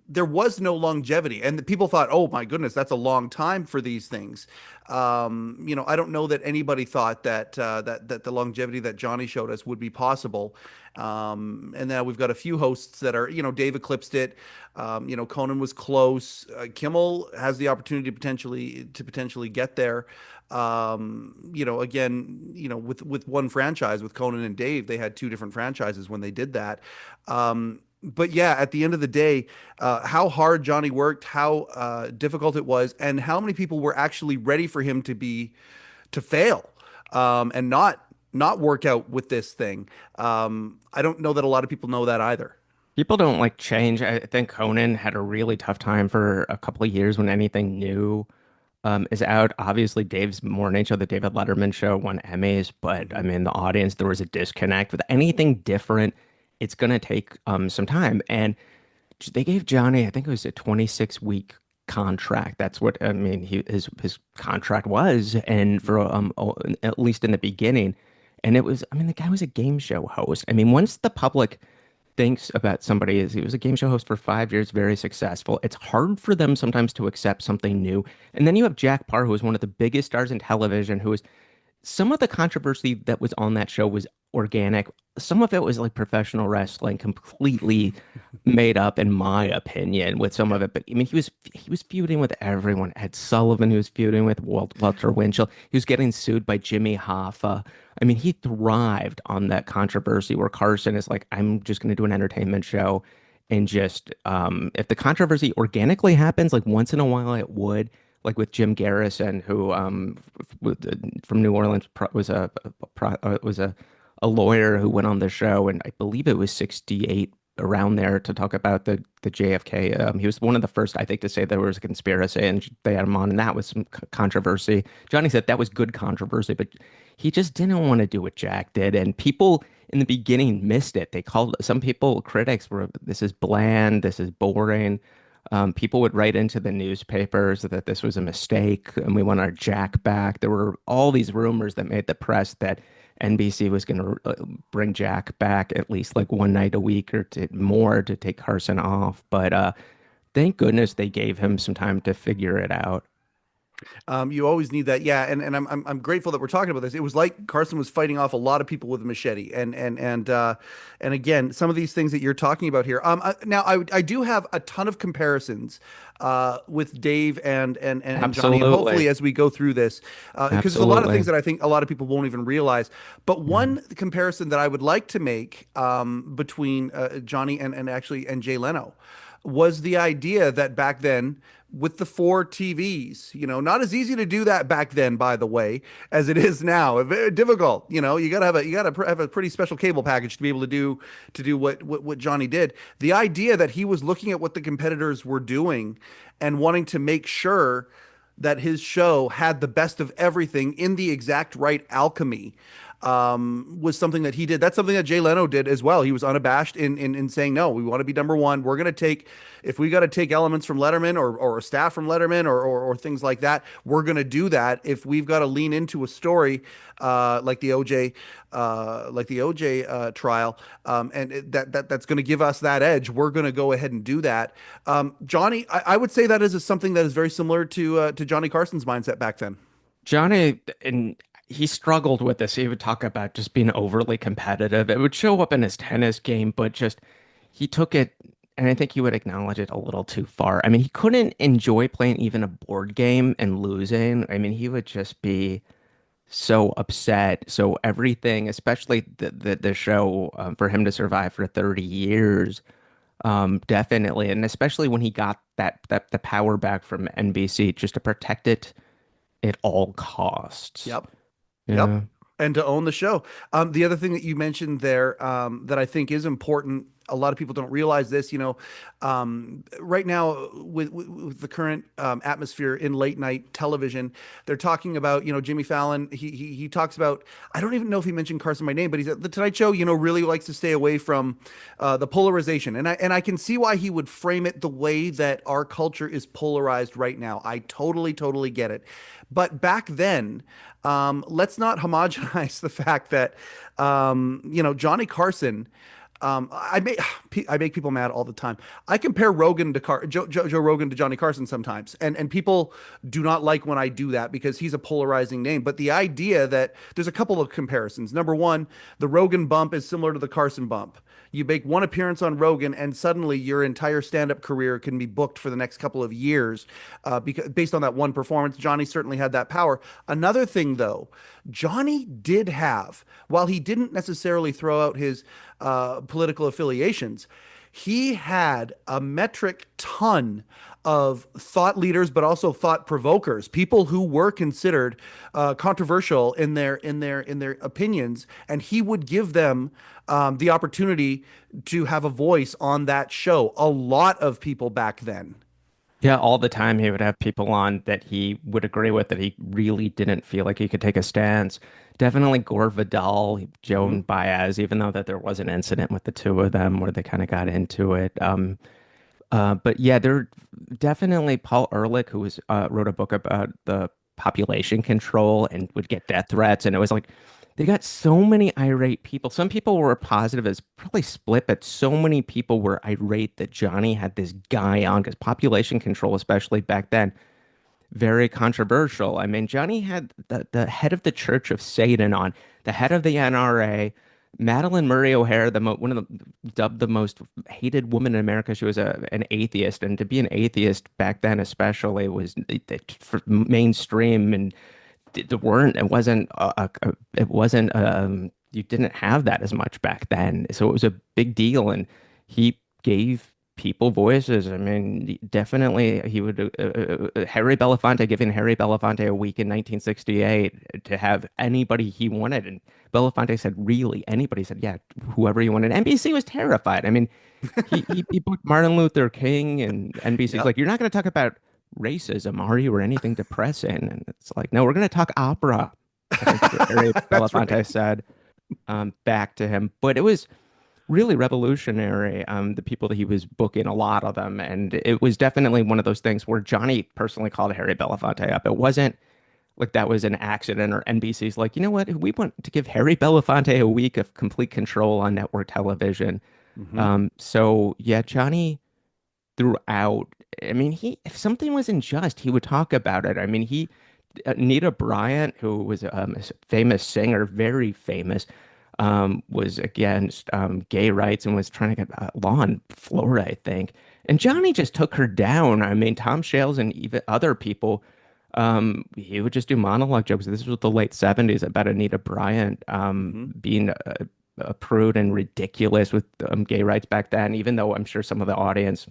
There was no longevity, and the people thought, "Oh my goodness, that's a long time for these things." I don't know that anybody thought that the longevity that Johnny showed us would be possible. And now we've got a few hosts that are, Dave eclipsed it. Conan was close. Kimmel has the opportunity to potentially get there. Again, with one franchise with Conan and Dave, they had two different franchises when they did that. But yeah, at the end of the day, how hard Johnny worked, how difficult it was, and how many people were actually ready for him to fail and not work out with this thing. I don't know that a lot of people know that either. People don't like change. I think Conan had a really tough time for a couple of years when anything new is out. Obviously, Dave's morning show, the David Letterman show, won Emmys, but I Hmm. mean, the audience, there was a disconnect with anything different. It's going to take some time. And they gave Johnny, I think it was a 26-week contract. That's what I mean. His contract was, and for at least in the beginning, and it was. I mean, the guy was a game show host. I mean, once the public thinks about somebody as he was a game show host for 5 years, very successful. It's hard for them sometimes to accept something new. And then you have Jack Parr, who was one of the biggest stars in television, who was some of the controversy that was on that show was organic. Some of it was like professional wrestling, completely made up, in my opinion, with some Yeah. of it. But I mean, he was feuding with everyone. Ed Sullivan, he was feuding with Walter Winchell. He was getting sued by Jimmy Hoffa. I mean, he thrived on that controversy where Carson is like, I'm just going to do an entertainment show. And just if the controversy organically happens, like once in a while it would, like with Jim Garrison, who from New Orleans was a lawyer who went on the show, and I believe it was 68 around there to talk about the JFK. He was one of the first, I think, to say there was a conspiracy, and they had him on, and that was some controversy. Johnny said that was good controversy, but he just didn't want to do what Jack did, and people in the beginning missed it. They called some people, critics were, this is bland, this is boring. People would write into the newspapers that this was a mistake and we want our Jack back. There were all these rumors that made the press that NBC was going to bring Jack back at least like one night a week or more to take Carson off. But thank goodness they gave him some time to figure it out. You always need that, yeah. And I'm grateful that we're talking about this. It was like Carson was fighting off a lot of people with a machete, and again, some of these things that you're talking about here. Now I do have a ton of comparisons with Dave and Johnny, and hopefully Absolutely. as we go through this, because there's a lot of things Absolutely. that I think a lot of people won't even realize. But one comparison that I would like to make between Johnny and Jay Leno was the idea that back then with the four TVs, not as easy to do that back then, by the way, as it is now. Very difficult. You gotta have a pretty special cable package to be able to do what Johnny did. The idea that he was looking at what the competitors were doing and wanting to make sure that his show had the best of everything in the exact right alchemy was something that he did. That's something that Jay Leno did as well. He was unabashed in saying, no, we want to be number one. We're going to take, if we got to take elements from Letterman or staff from Letterman or things like that, we're going to do that. If we've got to lean into a story like the OJ trial, and that's going to give us that edge, we're going to go ahead and do that. Johnny, I would say that is something that is very similar to Johnny Carson's mindset back then. Johnny, and he struggled with this. He would talk about just being overly competitive. It would show up in his tennis game, but just he took it, and I think he would acknowledge it a little too far. I mean, he couldn't enjoy playing even a board game and losing. I mean, he would just be. so upset. So everything, especially the show, for him to survive for 30 years, definitely, and especially when he got that the power back from NBC, just to protect it at all costs. Yep. Yep. Yeah. And to own the show. The other thing that you mentioned there that I think is important, a lot of people don't realize this, right now with the current atmosphere in late night television, they're talking about, Jimmy Fallon. He talks about, I don't even know if he mentioned Carson by name, but he's at the Tonight Show, really likes to stay away from the polarization. And I can see why he would frame it the way that our culture is polarized right now. I totally, totally get it. But back then, let's not homogenize the fact that, Johnny Carson. I make people mad all the time. I compare Rogan to Joe Rogan to Johnny Carson sometimes, and people do not like when I do that because he's a polarizing name. But the idea that there's a couple of comparisons. Number one, the Rogan bump is similar to the Carson bump. You make one appearance on Rogan, and suddenly your entire stand-up career can be booked for the next couple of years, because based on that one performance. Johnny certainly had that power. Another thing, though, Johnny did have, while he didn't necessarily throw out his political affiliations, he had a metric ton of thought leaders, but also thought provokers, people who were considered controversial in their opinions, and he would give them the opportunity to have a voice on that show. A lot of people back then. Yeah, all the time he would have people on that he would agree with that he really didn't feel like he could take a stance. Definitely Gore Vidal, Hmm. Joan Baez, even though that there was an incident with the two of them where they kind of got into it. But yeah, there definitely Paul Ehrlich, who wrote a book about the population control and would get death threats, and it was like they got so many irate people. Some people were positive, as probably split, but so many people were irate that Johnny had this guy on because population control, especially back then, very controversial. I mean, Johnny had the head of the Church of Satan on, the head of the NRA, Madeline Murray O'Hare, one of the dubbed the most hated woman in America. She was an atheist, and to be an atheist back then, especially, was for mainstream, and it wasn't you didn't have that as much back then, so it was a big deal, and he gave people voices. I mean, definitely he would Harry Belafonte, giving Harry Belafonte a week in 1968 to have anybody he wanted, and Belafonte said, really, anybody? Said, yeah, whoever you wanted. NBC was terrified. I mean, he booked Martin Luther King, and NBC's Yep. like, you're not going to talk about racism, are you, or anything depressing? And it's like, no, we're going to talk opera. I think Harry That's right. Belafonte said, back to him. But it was really revolutionary. The people that he was booking, a lot of them, and it was definitely one of those things where Johnny personally called Harry Belafonte up. It wasn't like that was an accident, or NBC's like, you know what, we want to give Harry Belafonte a week of complete control on network television. Hmm. So yeah, Johnny throughout. I mean, if something was unjust, he would talk about it. I mean, Nita Bryant, who was a famous singer, very famous, was against gay rights and was trying to get law in Florida, I think. And Johnny just took her down. I mean, Tom Shales and even other people, he would just do monologue jokes. This was the late 70s about Anita Bryant Hmm. being a prude and ridiculous with gay rights back then, even though I'm sure some of the audience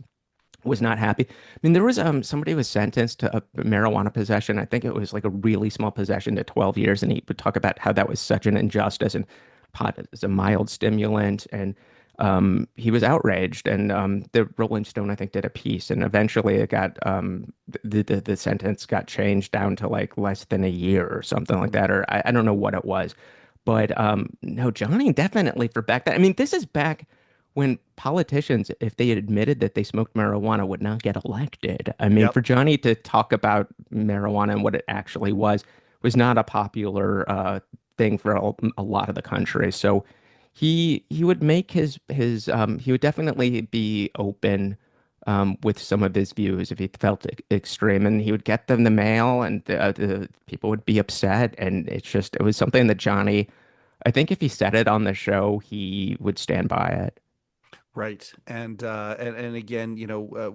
was not happy. I mean, there was somebody who was sentenced to a marijuana possession. I think it was like a really small possession to 12 years, and he would talk about how that was such an injustice, and pot is a mild stimulant, and he was outraged. And the Rolling Stone, I think, did a piece, and eventually it got the sentence got changed down to like less than a year or something like that, or I don't know what it was. But no, Johnny definitely for back then. I mean, this is back when politicians, if they admitted that they smoked marijuana, would not get elected. I mean, Yep. for Johnny to talk about marijuana and what it actually was not a popular thing for a lot of the country. So he would make he would definitely be open with some of his views if he felt extreme, and he would get them in the mail, and the people would be upset, and it was something that Johnny. I think if he said it on the show, he would stand by it. Right. And again,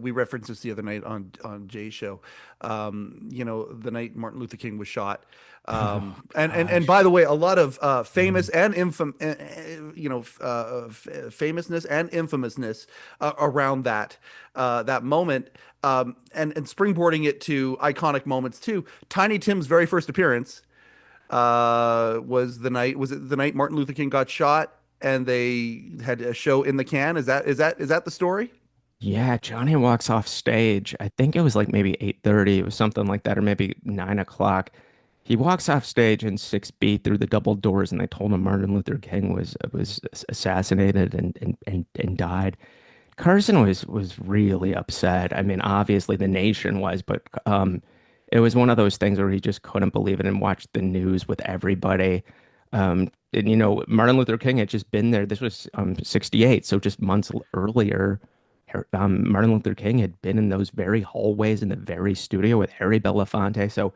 we referenced this the other night on Jay's show. The night Martin Luther King was shot. Oh And gosh. by the way, a lot of Mm. famous and famousness and infamousness around that moment. And springboarding it to iconic moments too. Tiny Tim's very first appearance was it the night Martin Luther King got shot and they had a show in the can? Is that the story? Yeah, Johnny walks off stage. I think it was like maybe 8:30. It was something like that, or maybe 9 o'clock. He walks off stage in 6B through the double doors, and they told him Martin Luther King was assassinated and died. Carson was really upset. I mean, obviously the nation was, but it was one of those things where he just couldn't believe it and watched the news with everybody. And Martin Luther King had just been there. This was 68, so just months earlier, Martin Luther King had been in those very hallways in the very studio with Harry Belafonte. So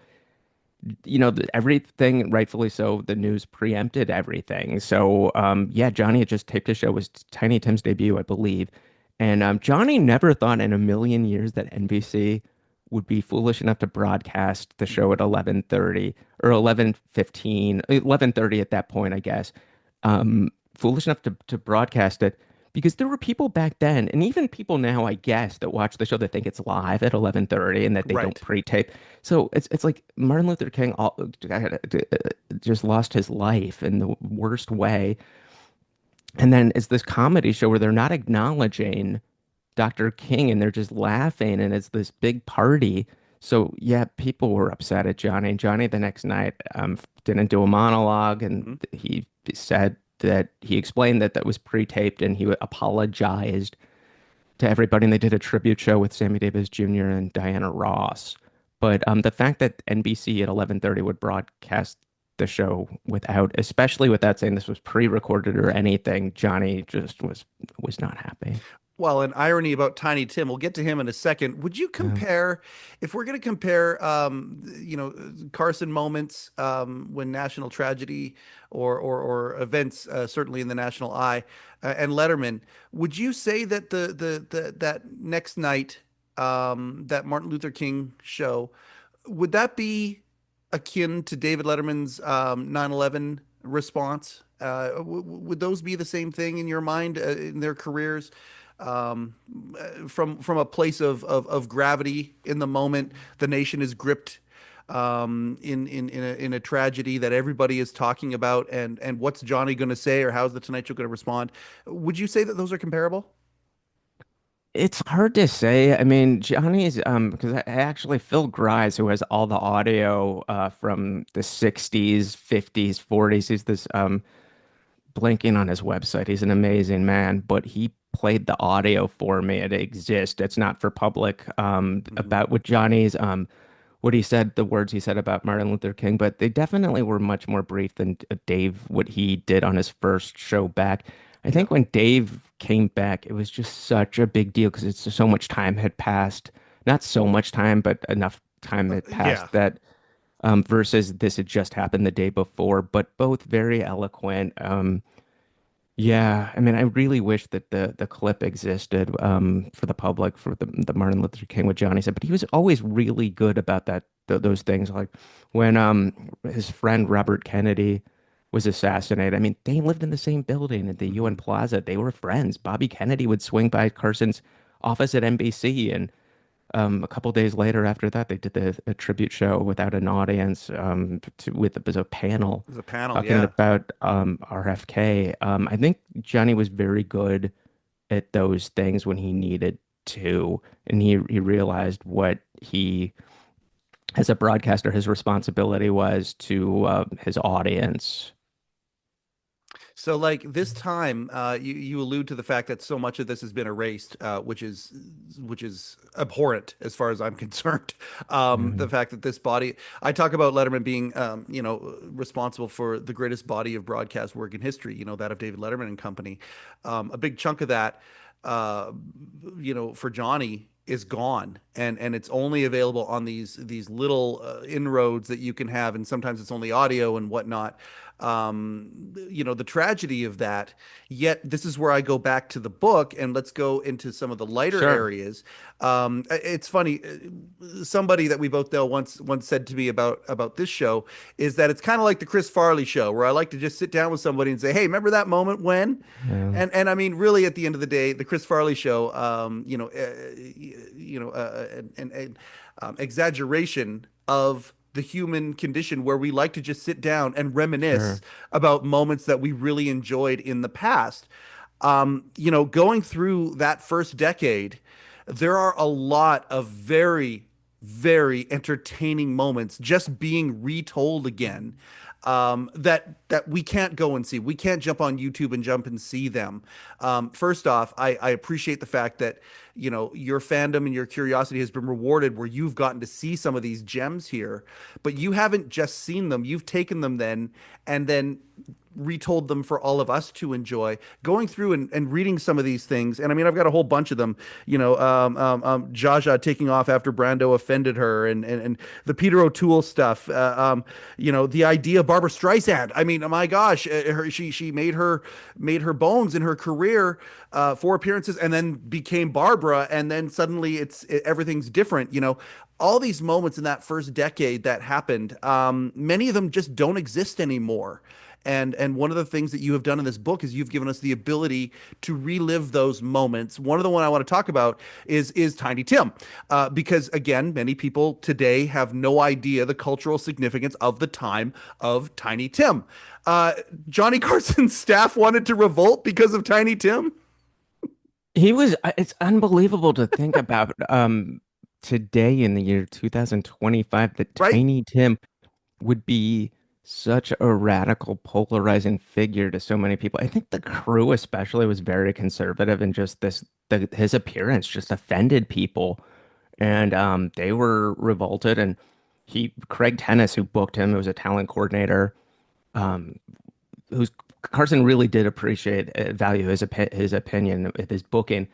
everything, rightfully so, the news preempted everything. So, yeah, Johnny had just taped a show. It was Tiny Tim's debut, I believe. And Johnny never thought in a million years that NBC would be foolish enough to broadcast the show at 11:30 or 11:15, 11:30 at that point, I guess. Foolish enough to broadcast it because there were people back then, and even people now, I guess, that watch the show that think it's live at 11:30 and that they don't Right. pre-tape. So it's like Martin Luther King just lost his life in the worst way. And then it's this comedy show where they're not acknowledging Dr. King and they're just laughing and it's this big party. So yeah, people were upset at Johnny. Johnny the next night didn't do a monologue and Hmm. he said that he explained that that was pre-taped and he apologized to everybody, and they did a tribute show with Sammy Davis Jr. and Diana Ross. But the fact that NBC at 11:30 would broadcast the show without, especially without saying this was pre-recorded or anything, Johnny just was not happy. Well, an irony about Tiny Tim. We'll get to him in a second. Would you Yeah. compare, if we're going to compare, Carson moments when national tragedy or events, certainly in the national eye, and Letterman, would you say that that next night, that Martin Luther King show, would that be akin to David Letterman's 9/11 response? Would those be the same thing in your mind in their careers? um, from a place of gravity in the moment. The nation is gripped in a tragedy that everybody is talking about, and what's Johnny going to say, or how's the Tonight Show going to respond? Would you say that those are comparable? It's hard to say. I mean, Johnny's because actually Phil Grise, who has all the audio from the 60s, 50s, 40s, he's this blanking on his website. He's an amazing man, but he played the audio for me. It exists. It's not for public. Hmm. About what Johnny's what he said, the words he said about Martin Luther King, but they definitely were much more brief than Dave, what he did on his first show back. I Yeah. think when Dave came back, it was just such a big deal because it's so much time had passed. Not so much time, but enough time had passed Yeah. that versus this had just happened the day before, but both very eloquent. Yeah, I mean, I really wish that the clip existed for the public for the Martin Luther King what Johnny said, but he was always really good about those things. Like when his friend Robert Kennedy was assassinated. I mean, they lived in the same building at the Hmm. UN Plaza. They were friends. Bobby Kennedy would swing by Carson's office at NBC, and a couple days later, after that, they did a tribute show without an audience with it was a panel There's a panel. talking Yeah. about RFK. I think Johnny was very good at those things when he needed to, and he realized what he, as a broadcaster, his responsibility was to his audience. So, like this time, you allude to the fact that so much of this has been erased, which is abhorrent as far as I'm concerned. The Mhm. fact that this body, I talk about Letterman being, responsible for the greatest body of broadcast work in history. That of David Letterman and Company. A big chunk of that, for Johnny. is gone, and it's only available on these little inroads that you can have, and sometimes it's only audio and whatnot. The tragedy of that. Yet this is where I go back to the book, and let's go into some of the lighter Sure. areas. It's funny. Somebody that we both know once said to me about this show is that it's kind of like the Chris Farley show, where I like to just sit down with somebody and say, "Hey, remember that moment when?" Yeah. And I mean, really, at the end of the day, the Chris Farley show, an exaggeration of the human condition, where we like to just sit down and reminisce Sure. about moments that we really enjoyed in the past. Going through that first decade, there are a lot of very, very entertaining moments just being retold again, that we can't go and see. We can't jump on YouTube and jump and see them. First off, I appreciate the fact that your fandom and your curiosity has been rewarded, where you've gotten to see some of these gems here, but you haven't just seen them. You've taken them then and then retold them for all of us to enjoy, going through and reading some of these things. And I mean, I've got a whole bunch of them, Jaja taking off after Brando offended her, and the Peter O'Toole stuff, the idea of Barbara Streisand. I mean, my gosh, she made her bones in her career, 4 appearances, and then became Barbara. And then suddenly everything's different, all these moments in that first decade that happened. Many of them just don't exist anymore. And one of the things that you have done in this book is you've given us the ability to relive those moments. One of the one I want to talk about is Tiny Tim, because again, many people today have no idea the cultural significance of the time of Tiny Tim. Johnny Carson's staff wanted to revolt because of Tiny Tim. It's unbelievable to think about today in the year 2025 that Right? Tiny Tim would be such a radical, polarizing figure to so many people. I think the crew especially was very conservative, and just his appearance just offended people, and they were revolted. And Craig Tennis, who booked him, who was a talent coordinator, um, who's Carson really did appreciate, value his opinion with his booking.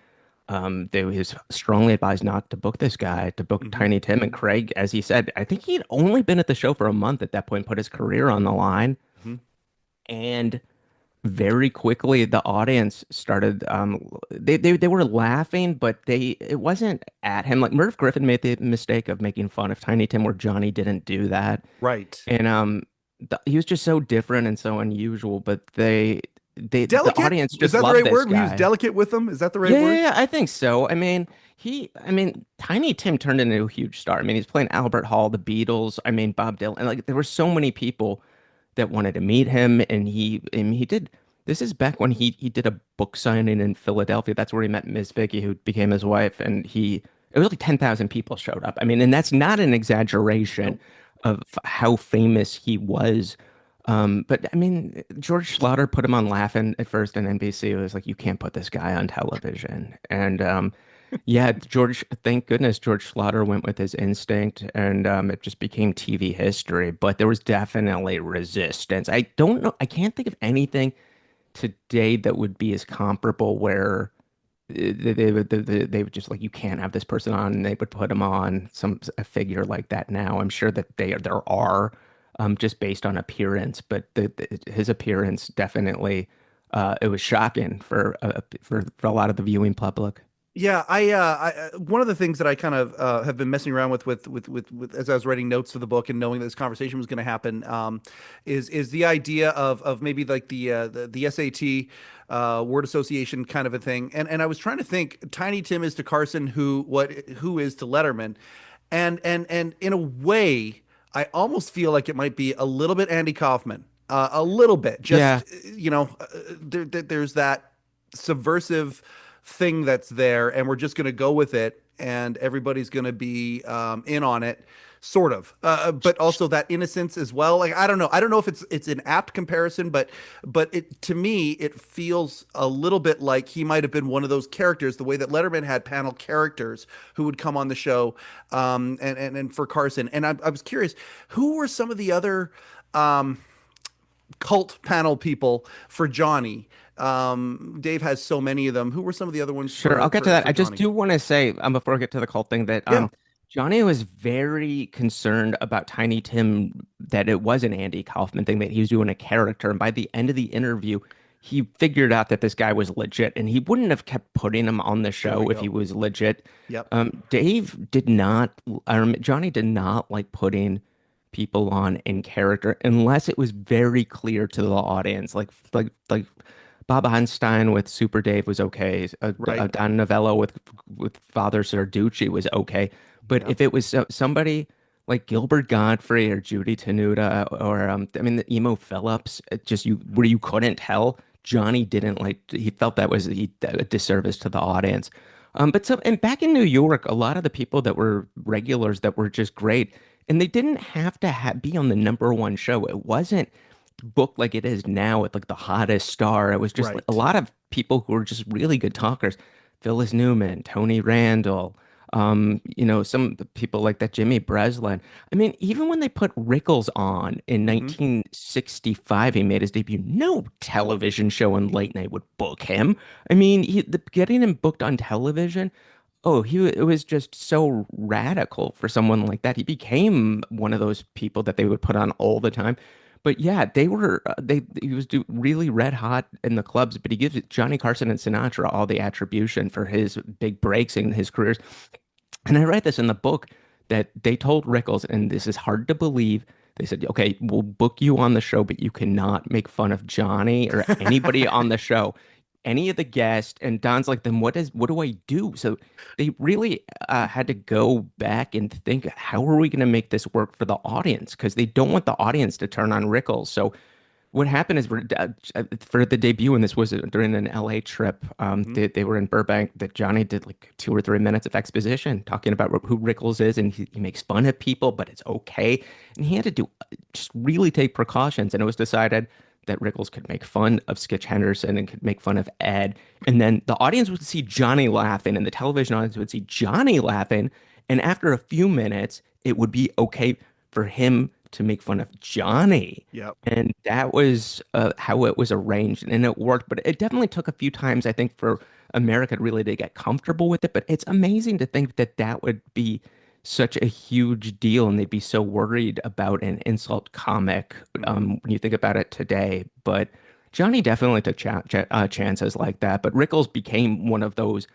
They was strongly advised not to book this guy, to book Hmm. Tiny Tim. And Craig, as he said, I think he'd only been at the show for a month at that point, put his career on the line. Hmm. And very quickly, the audience started, they were laughing, but it wasn't at him. Like Merv Griffin made the mistake of making fun of Tiny Tim, where Johnny didn't do that. Right. And he was just so different and so unusual, but the Delicate? audience Is just that the loved right this word? He was guy. delicate with them. Is that the right Yeah, word? yeah, yeah, I think so. I mean, Tiny Tim turned into a huge star. I mean, he's playing Albert Hall, the Beatles. I mean, Bob Dylan, and like there were so many people that wanted to meet him, and he did. This is back when he did a book signing in Philadelphia. That's where he met Miss Vicky, who became his wife, and it was like 10,000 people showed up. I mean, and that's not an exaggeration Nope. of how famous he was. But I mean, George Schlatter put him on Laughing at first, and NBC was like, "You can't put this guy on television." And yeah, thank goodness George Schlatter went with his instinct, and it just became TV history. But there was definitely resistance. I don't know, I can't think of anything today that would be as comparable, where they would just like, you can't have this person on, and they would put him on a figure like that now. I'm sure that there are, just based on appearance, but his appearance definitely, it was shocking for a lot of the viewing public. Yeah, one of the things that I kind of have been messing around with as I was writing notes for the book and knowing that this conversation was going to happen, is the idea of maybe like the SAT word association kind of a thing. And I was trying to think, Tiny Tim is to Carson who is to Letterman, and in a way, I almost feel like it might be a little bit Andy Kaufman, a little bit. Yeah. Just there's that subversive thing that's there, and we're just going to go with it, and everybody's going to be in on it, sort of. But also that innocence as well. Like I don't know if it's an apt comparison, but it to me it feels a little bit like he might have been one of those characters, the way that Letterman had panel characters who would come on the show, and for Carson. And I was curious, who were some of the other. Um, cult panel people for Johnny. Dave has so many of them. Who were some of the other ones Sure, I'll get to that. for I just Johnny? do want to say, before I get to the cult thing, that Yeah, Johnny was very concerned about Tiny Tim, that it was an Andy Kaufman thing, that he was doing a character. And by the end of the interview, he figured out that this guy was legit, and he wouldn't have kept putting him on the there we show if he go. was legit. Yep. Dave did not, Johnny did not like putting people on in character unless it was very clear to the audience, like Bob Einstein with Super Dave was okay. Right. Don Novello with Father Sarducci was okay. But Yep. if it was somebody like Gilbert Godfrey or Judy Tenuta or I mean the Emo Phillips, it just you where you couldn't tell, Johnny didn't like. He felt that was a disservice to the audience. But so and back in New York, a lot of the people that were regulars that were just great, and they didn't have to be on the number one show. It wasn't booked like it is now with like the hottest star. It was just like a Right. lot of people who were just really good talkers. Phyllis Newman, Tony Randall, some people like that, Jimmy Breslin. I mean, even when they put Rickles on in Hmm. 1965, he made his debut. No television show in late night would book him. I mean, getting him booked on television. Oh, it was just so radical for someone like that. He became one of those people that they would put on all the time. But yeah, they were he was really red hot in the clubs, but he gives Johnny Carson and Sinatra all the attribution for his big breaks in his careers. And I write this in the book that they told Rickles, and this is hard to believe. They said, okay, we'll book you on the show, but you cannot make fun of Johnny or anybody on the show, any of the guests. And Don's like, then what do I do? So they really had to go back and think, how are we going to make this work for the audience? Because they don't want the audience to turn on Rickles. So what happened is for the debut, and this was during an LA trip, Hmm. they were in Burbank, that Johnny did like 2 or 3 minutes of exposition talking about who Rickles is, and he makes fun of people, but it's okay. And he had to do just really take precautions, and it was decided that Rickles could make fun of Skitch Henderson and could make fun of Ed. And then the audience would see Johnny laughing, and the television audience would see Johnny laughing. And after a few minutes, it would be okay for him to make fun of Johnny. Yep. And that was how it was arranged, and it worked. But it definitely took a few times, I think, for America really to get comfortable with it. But it's amazing to think that that would be such a huge deal, and they'd be so worried about an insult comic Hmm. when you think about it today. But Johnny definitely took chances like that. But Rickles became one of those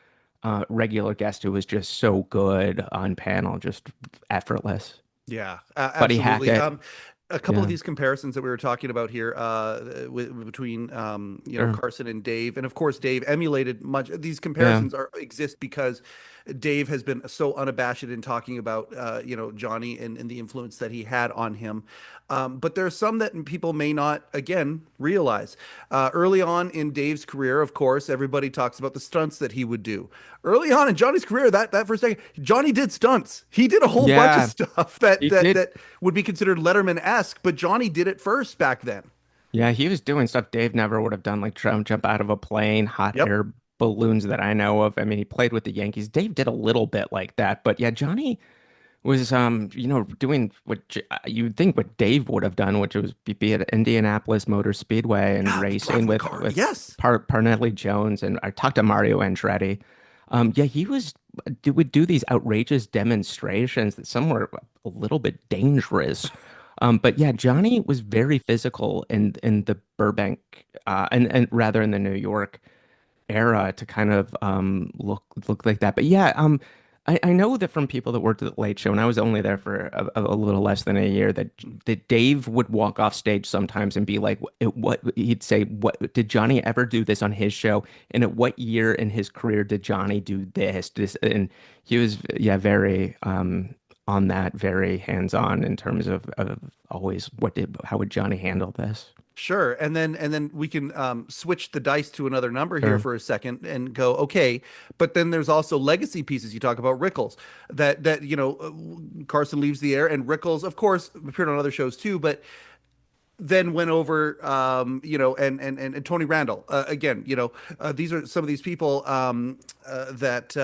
regular guests who was just so good on panel, just effortless. Yeah, Buddy absolutely. Hackett, A couple of yeah, these comparisons that we were talking about here, between sure, Carson and Dave, and of course Dave emulated much. These yeah. comparisons are exist because Dave has been so unabashed in talking about Johnny and the influence that he had on him. But there are some that people may not again realize. Early on in Dave's career, of course, everybody talks about the stunts that he would do. Early on in Johnny's career, that for a second, Johnny did stunts. He did a whole bunch of Yeah, stuff that he that did. that would be considered Letterman-esque, but Johnny did it first back then. Yeah, he was doing stuff Dave never would have done, like jump out of a plane, hot Yep. air balloons that I know of. I mean, he played with the Yankees. Dave did a little bit like that, but yeah, Johnny was, doing what you'd think what Dave would have done, which was be at Indianapolis Motor Speedway and Yeah, racing driving the with car. Yes. Parnelli Jones. And I talked to Mario Andretti. Yeah, he would do these outrageous demonstrations that some were a little bit dangerous. But yeah, Johnny was very physical in the Burbank and rather in the New York era to kind of look like that. But yeah, I know that from people that worked at the Late Show, and I was only there for a little less than a year, that Dave would walk off stage sometimes and be like, "What?" He'd say, "What did Johnny ever do this on his show? And at what year in his career did Johnny do this?" And he was, yeah, very on that, very hands-on in terms of always how would Johnny handle this? Sure. And then we can switch the dice to another number here Sure. for a second and go, okay, but then there's also legacy pieces. You talk about Rickles that Carson leaves the air, and Rickles, of course, appeared on other shows too, but then went over, and Tony Randall again. These are some of these people that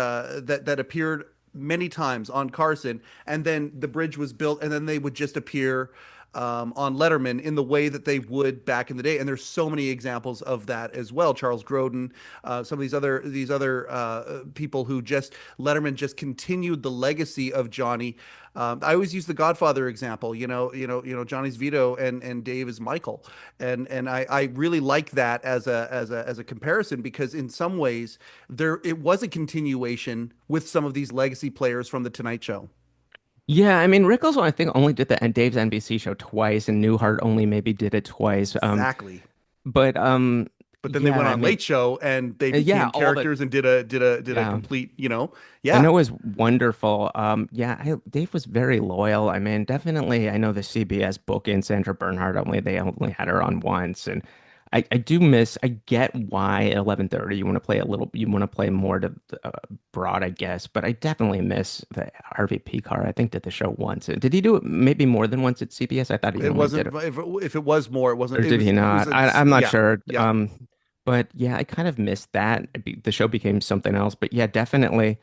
appeared many times on Carson, and then the bridge was built, and then they would just appear. on Letterman in the way that they would back in the day. And there's so many examples of that as well. Charles Grodin, some of these other people who just Letterman just continued the legacy of Johnny. I always use the Godfather example. Johnny's Vito and Dave is Michael, and I really like that as a comparison because in some ways it was a continuation with some of these legacy players from the Tonight Show. Yeah, I mean, Rickles, I think, only did the and Dave's NBC show twice, and Newhart only maybe did it twice. Exactly. But But then they yeah, went I on mean, Late Show and they yeah, became all the characters and did a yeah. complete, And yeah. it was wonderful. Yeah, Dave was very loyal. I mean, definitely, I know the CBS booking Sandra Bernhard they only had her on once, and I do miss. I get why at 11:30 you want to play more to broad, I guess, but I definitely miss the RVP car. I think did the show once. Did he do it maybe more than once at CBS? I thought he It only did wasn't it, if it was more, it wasn't or did he it was not? a I'm not yeah. sure. Yeah. But yeah, I kind of missed that. The show became something else. But yeah, definitely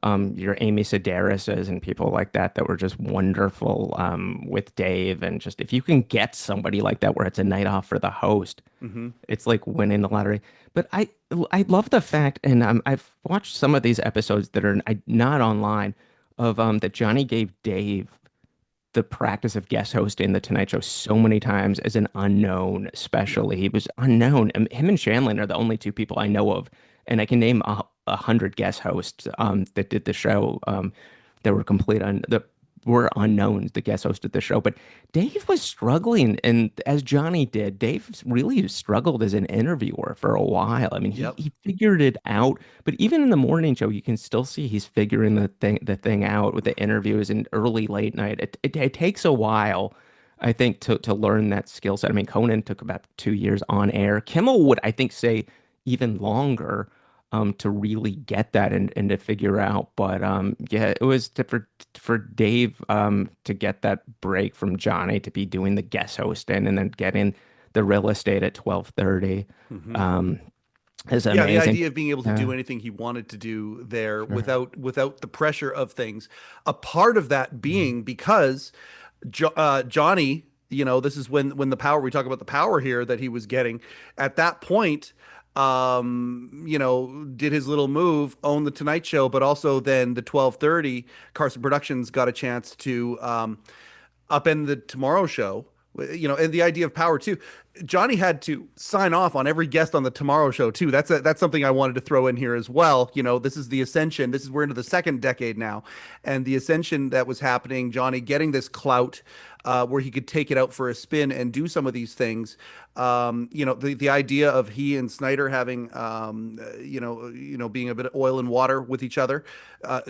your Amy Sedaris's and people like that were just wonderful with Dave. And just if you can get somebody like that where it's a night off for the host, Hmm. it's like winning the lottery. But I love the fact, and I've watched some of these episodes that are not online of that Johnny gave Dave the practice of guest hosting the Tonight Show so many times as an unknown, Yep. especially. He was unknown. Him and Shanlin are the only two people I know of, and I can name 100 guest hosts that did the show that were that were unknowns, the guest host of the show. But Dave was struggling, and as Johnny did, Dave really struggled as an interviewer for a while. I mean, Yep. he figured it out, but even in the morning show, you can still see he's figuring the thing out with the interviews and early late night. It takes a while, I think, to learn that skill set. I mean, Conan took about 2 years on air. Kimmel would, I think, say even longer to really get that and to figure out. But yeah, it was for Dave to get that break from Johnny to be doing the guest hosting and then getting the real estate at 12:30 Hmm. um, is Yeah, the amazing. idea of being able to Yeah, do anything he wanted to do there sure. without the pressure of things. A part of that Mhm. being because Johnny, this is when the power we talk about the power here that he was getting at that point. Did his little move, own the Tonight Show, but also then the 12:30 Carson Productions got a chance to upend the Tomorrow Show. And the idea of power too. Johnny had to sign off on every guest on the Tomorrow Show too. That's something I wanted to throw in here as well. This is the ascension. We're into the second decade now, and the ascension that was happening. Johnny getting this clout where he could take it out for a spin and do some of these things. The idea of he and Snyder having being a bit of oil and water with each other.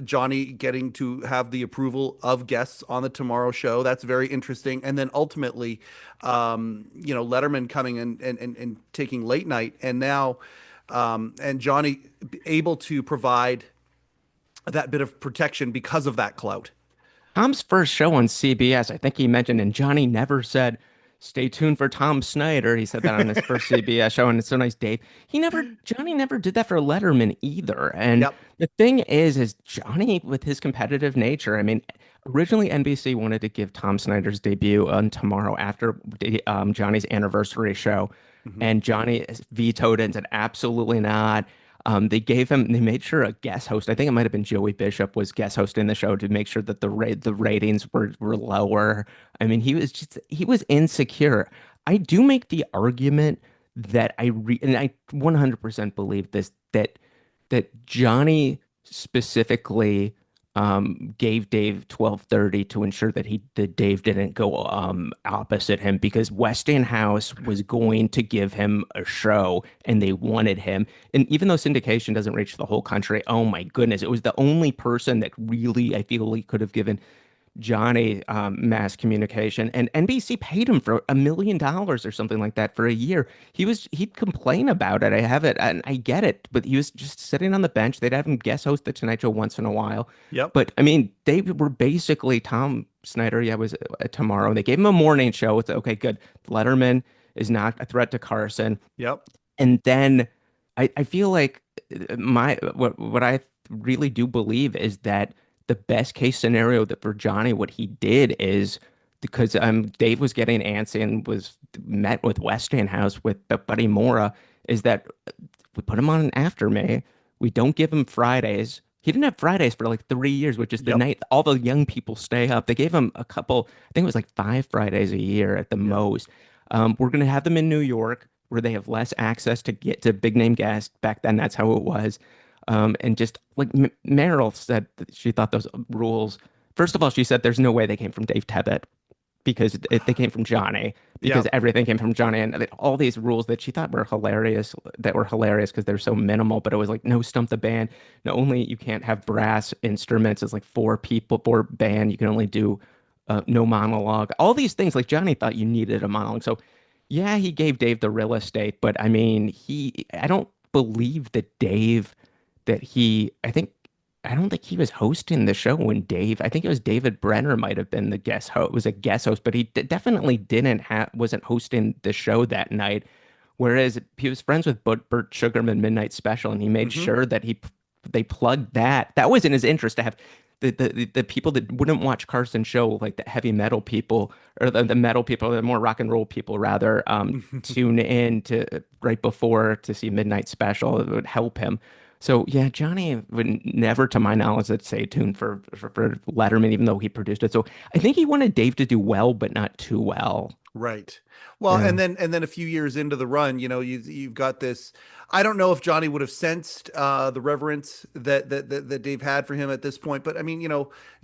Johnny getting to have the approval of guests on the Tomorrow Show. That's very interesting. And then ultimately, Letterman coming and taking late night, and now and Johnny able to provide that bit of protection because of that clout. Tom's first show on CBS, I think he mentioned, and Johnny never said, "Stay tuned for Tom Snyder." He said that on his first CBS show, and it's so nice, Dave. Johnny never did that for Letterman either. And Yep. the thing is Johnny, with his competitive nature, I mean, originally NBC wanted to give Tom Snyder's debut on Tomorrow after Johnny's anniversary show, Hmm. and Johnny vetoed it and said, "Absolutely not." They made sure a guest host, I think it might have been Joey Bishop, was guest hosting the show to make sure that the ratings were lower. I mean, he was insecure. I do make the argument that and I 100% believe this, that Johnny specifically gave Dave 12:30 to ensure that Dave didn't go opposite him because Westinghouse was going to give him a show and they wanted him. And even though syndication doesn't reach the whole country, oh my goodness, it was the only person that really I feel like could have given Johnny mass communication, and NBC paid him for $1 million or something like that for a year. He'd complain about it. I have it, and I get it, but he was just sitting on the bench. They'd have him guest host the Tonight Show once in a while. Yep. But I mean, they were basically Tom Snyder. Yeah, was tomorrow. They gave him a morning show. It's okay, good. Letterman is not a threat to Carson, Yep. and then I feel like what I really do believe is that the best case scenario that for Johnny, what he did is because Dave was getting antsy and was met with Westinghouse with Buddy Mora, is that we put him on an after May. We don't give him Fridays. He didn't have Fridays for like 3 years, which is the Yep. night all the young people stay up. They gave him a couple, I think it was like 5 Fridays a year at the Yeah. most. We're going to have them in New York where they have less access to get to big name guests. Back then, that's how it was. And just like Meryl said, that she thought those rules. First of all, she said there's no way they came from Dave Tebbutt because they came from Johnny, Yeah. because everything came from Johnny, and all these rules that she thought were hilarious, because they're so minimal. But it was like no stump the band. Not only you can't have brass instruments, it's like 4 people, 4 band. You can only do no monologue. All these things, like Johnny thought you needed a monologue. So yeah, he gave Dave the real estate, but I mean, I don't believe that Dave that he I think I don't think he was hosting the show when Dave. I think it was David Brenner might have been the guest host. Was a guest host, but he definitely didn't have wasn't hosting the show that night. Whereas he was friends with Burt Sugarman Midnight Special, and he made Hmm. sure that they plugged that. That was in his interest to have the people that wouldn't watch Carson's show, like the heavy metal people or the metal people, the more rock and roll people rather, tune in to right before to see Midnight Special. It would help him. So yeah, Johnny would never, to my knowledge, that say tuned for Letterman, even though he produced it. So I think he wanted Dave to do well, but not too well. Right. Well, Yeah. and then a few years into the run, you've got this. I don't know if Johnny would have sensed the reverence that Dave had for him at this point, but I mean,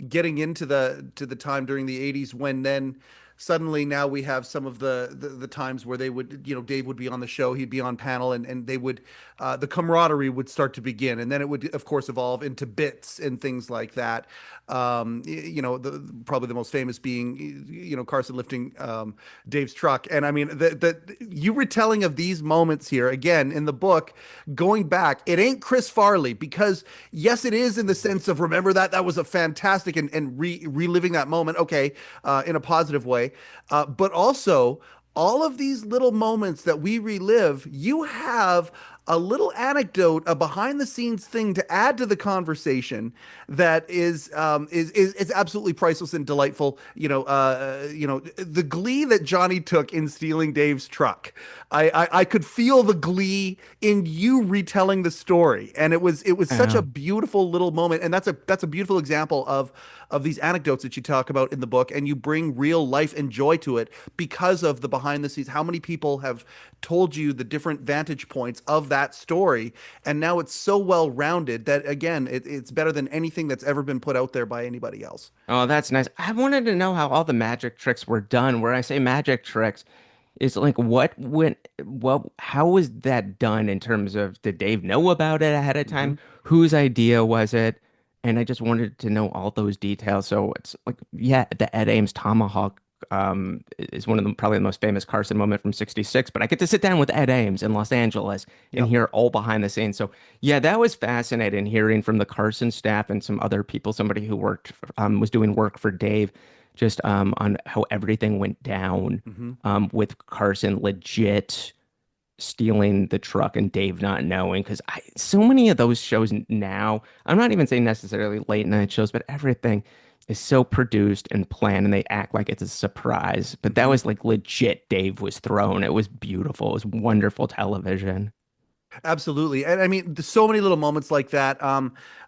getting into the time during the '80s when then suddenly now we have some of the times where they would, Dave would be on the show, he'd be on panel, and they would the camaraderie would start to begin, and then it would of course evolve into bits and things like that. Probably the most famous being, Carson lifting Dave's truck. And I mean, the you retelling of these moments here again in the book, going back, it ain't Chris Farley because yes, it is in the sense of remember that was a fantastic and reliving that moment. Okay, in a positive way, but also all of these little moments that we relive, you have a little anecdote, a behind the scenes thing to add to the conversation that is absolutely priceless and delightful. The glee that Johnny took in stealing Dave's truck. I could feel the glee in you retelling the story, and it was such a Yeah. beautiful little moment, and that's a beautiful example of these anecdotes that you talk about in the book, and you bring real life and joy to it because of the behind the scenes. How many people have told you the different vantage points of that story, and now it's so well rounded that again, it's better than anything that's ever been put out there by anybody else. Oh, that's nice. I wanted to know how all the magic tricks were done. Where I say magic tricks, is like how was that done in terms of did Dave know about it ahead of time? Hmm. Whose idea was it? And I just wanted to know all those details. So it's like, yeah, the Ed Ames tomahawk is one of the probably the most famous Carson moment from '66. But I get to sit down with Ed Ames in Los Angeles and Yep. hear all behind the scenes. So yeah, that was fascinating hearing from the Carson staff and some other people, somebody who was doing work for Dave, just on how everything went down Hmm. with Carson legit stealing the truck and Dave not knowing. Because so many of those shows now, I'm not even saying necessarily late night shows, but everything is so produced and planned and they act like it's a surprise. But that Hmm. was like legit. Dave was thrown. It was beautiful. It was wonderful television. Absolutely. And I mean, there's so many little moments like that.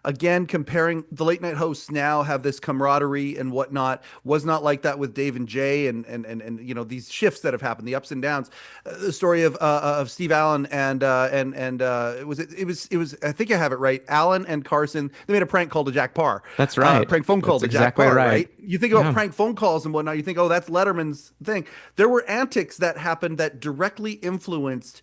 Again, comparing the late night hosts now have this camaraderie and whatnot was not like that with Dave and Jay and these shifts that have happened, the ups and downs. The story of Steve Allen and it was I think I have it right. Allen and Carson, they made a prank call to Jack Parr. That's right. Prank phone call That's to Jack exactly Parr, right. right? You think about Yeah. prank phone calls and whatnot, you think, oh, that's Letterman's thing. There were antics that happened that directly influenced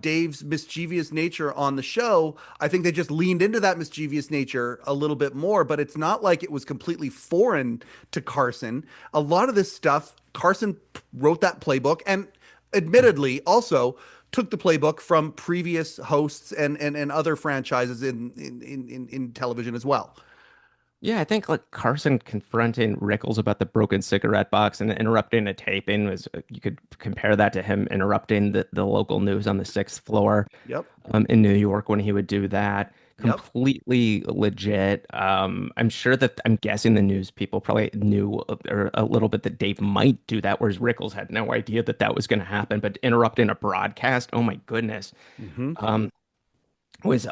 Dave's mischievous nature on the show. I think they just leaned into that mischievous nature a little bit more, but it's not like it was completely foreign to Carson. A lot of this stuff, Carson wrote that playbook and admittedly also took the playbook from previous hosts and other franchises in television as well. Yeah, I think like Carson confronting Rickles about the broken cigarette box and interrupting a taping was you could compare that to him interrupting the local news on the sixth floor Yep. in New York when he would do that. Yep. completely legit. I'm sure that I'm guessing the news people probably knew or a little bit that Dave might do that, whereas Rickles had no idea that that was going to happen. But interrupting a broadcast, oh my goodness, Hmm. um, was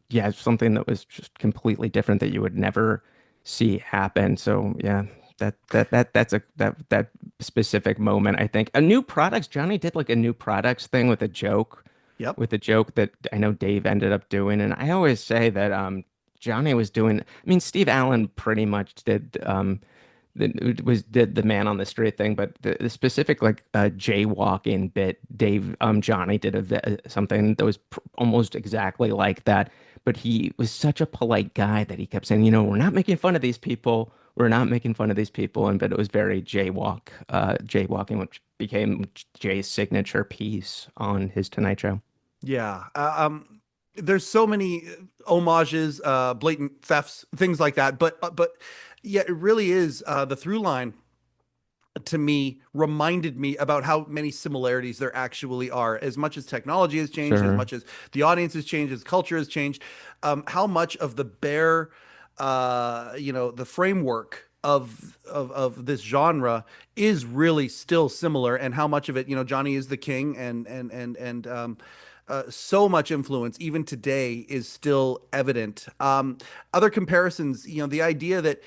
yeah, something that was just completely different that you would never see happen. So yeah, that specific moment, I think. A new products, Johnny did like a new products thing Yep. with a joke that I know Dave ended up doing. And I always say that Johnny was doing, I mean, Steve Allen pretty much did the man on the street thing, but the specific like jaywalking bit, Dave Johnny did something that was almost exactly like that. But he was such a polite guy that he kept saying, you know, we're not making fun of these people. We're not making fun of these people. And but it was very jaywalking, which became Jay's signature piece on his Tonight Show. Yeah. There's so many homages, blatant thefts, things like that. But yeah, it really is the through line to me reminded me about how many similarities there actually are. As much as technology has changed, as Sure. much as the audience has changed, as culture has changed, how much of the bare, the framework of this genre is really still similar, and how much of it, Johnny is the king, and so much influence even today is still evident. Other comparisons, the idea that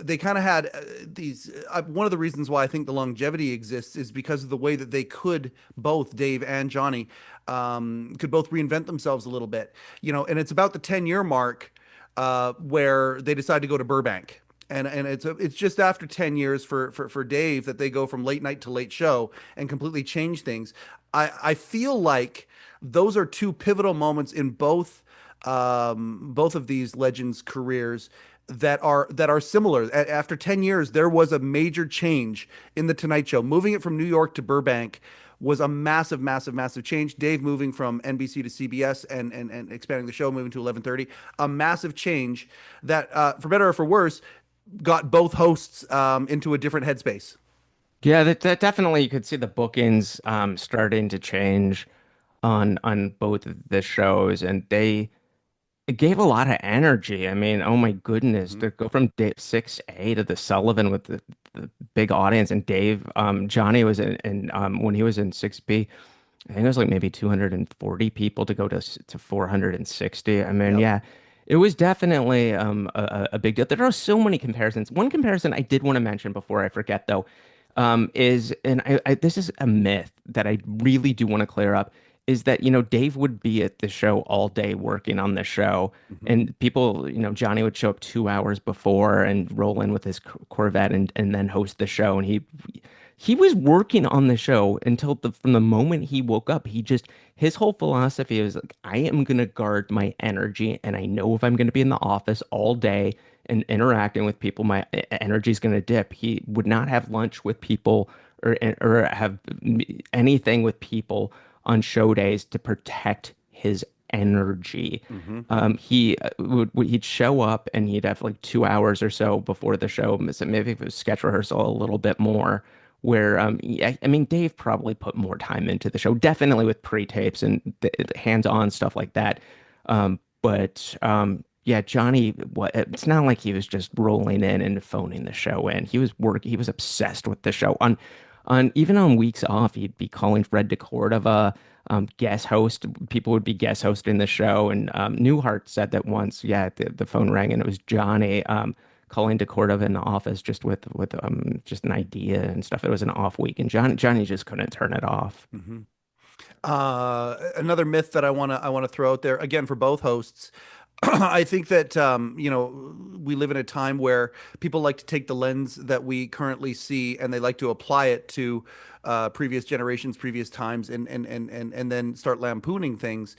they kind of had these. One of the reasons why I think the longevity exists is because of the way that they could both Dave and Johnny could both reinvent themselves a little bit. And it's about the 10-year mark where they decide to go to Burbank. And it's just after 10 years for Dave that they go from late night to late show and completely change things. I feel like those are two pivotal moments in both of these legends' careers that are similar. After 10 years, there was a major change in the Tonight Show. Moving it from New York to Burbank was a massive, massive, massive change. Dave moving from NBC to CBS and expanding the show, moving to 11:30, a massive change that, for better or for worse, got both hosts into a different headspace. Yeah, that definitely you could see the bookings starting to change on both of the shows, and they it gave a lot of energy. I mean, oh my goodness, Hmm. to go from Dave 6A to the Sullivan with the big audience, and Dave, Johnny was in when he was in 6B, I think it was like maybe 240 people to go to 460. I mean, Yep. yeah, it was definitely a big deal. There are so many comparisons. One comparison I did want to mention before I forget, though, is, and this is a myth that I really do want to clear up, is that, you know, Dave would be at the show all day working on the show, Hmm. and people, you know, Johnny would show up 2 hours before and roll in with his Corvette and then host the show, and he was working on the show until from the moment he woke up. His whole philosophy was like, I am gonna guard my energy, and I know if I'm gonna be in the office all day and interacting with people, my energy is gonna dip. He would not have lunch with people or have anything with people on show days to protect his energy. Hmm. He'd show up and he'd have like 2 hours or so before the show, maybe if it was sketch rehearsal, a little bit more. Where yeah, I mean, Dave probably put more time into the show, definitely with pre-tapes and the hands-on stuff like that. But yeah, Johnny, it's not like he was just rolling in and phoning the show in. He was obsessed with the show. On even on weeks off, he'd be calling Fred DeCordova, guest host. People would be guest hosting the show, and Newhart said that once. Yeah, the phone rang and it was Johnny calling DeCordova in the office just with just an idea and stuff. It was an off week, and Johnny just couldn't turn it off. Hmm. Another myth that I want to throw out there again for both hosts. I think that we live in a time where people like to take the lens that we currently see and they like to apply it to previous generations, previous times, and then start lampooning things.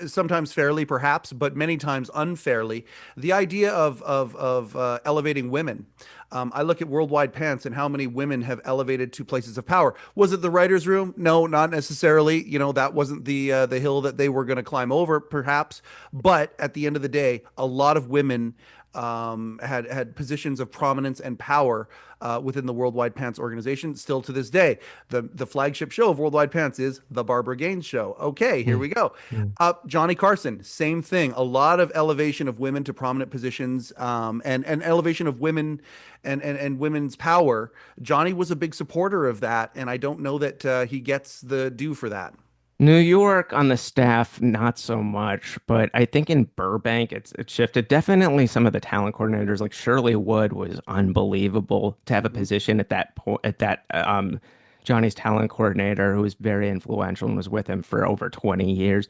Sometimes fairly, perhaps, but many times unfairly. The idea of elevating women. I look at Worldwide Pants and how many women have elevated to places of power. Was it the writers' room? No, not necessarily. That wasn't the hill that they were going to climb over, perhaps. But at the end of the day, a lot of women had positions of prominence and power within the Worldwide Pants organization. Still to this day, the flagship show of Worldwide Pants is the Barbara Gaines show. Okay, here Mm, we go. mm. Johnny Carson, same thing. A lot of elevation of women to prominent positions, and elevation of women and women's power. Johnny was a big supporter of that, and I don't know that he gets the due for that. New York on the staff, not so much, but I think in Burbank it's shifted. Definitely some of the talent coordinators, like Shirley Wood, was unbelievable to have a Mhm. position at that point. At that, Johnny's talent coordinator, who was very influential and was with him for over 20 years.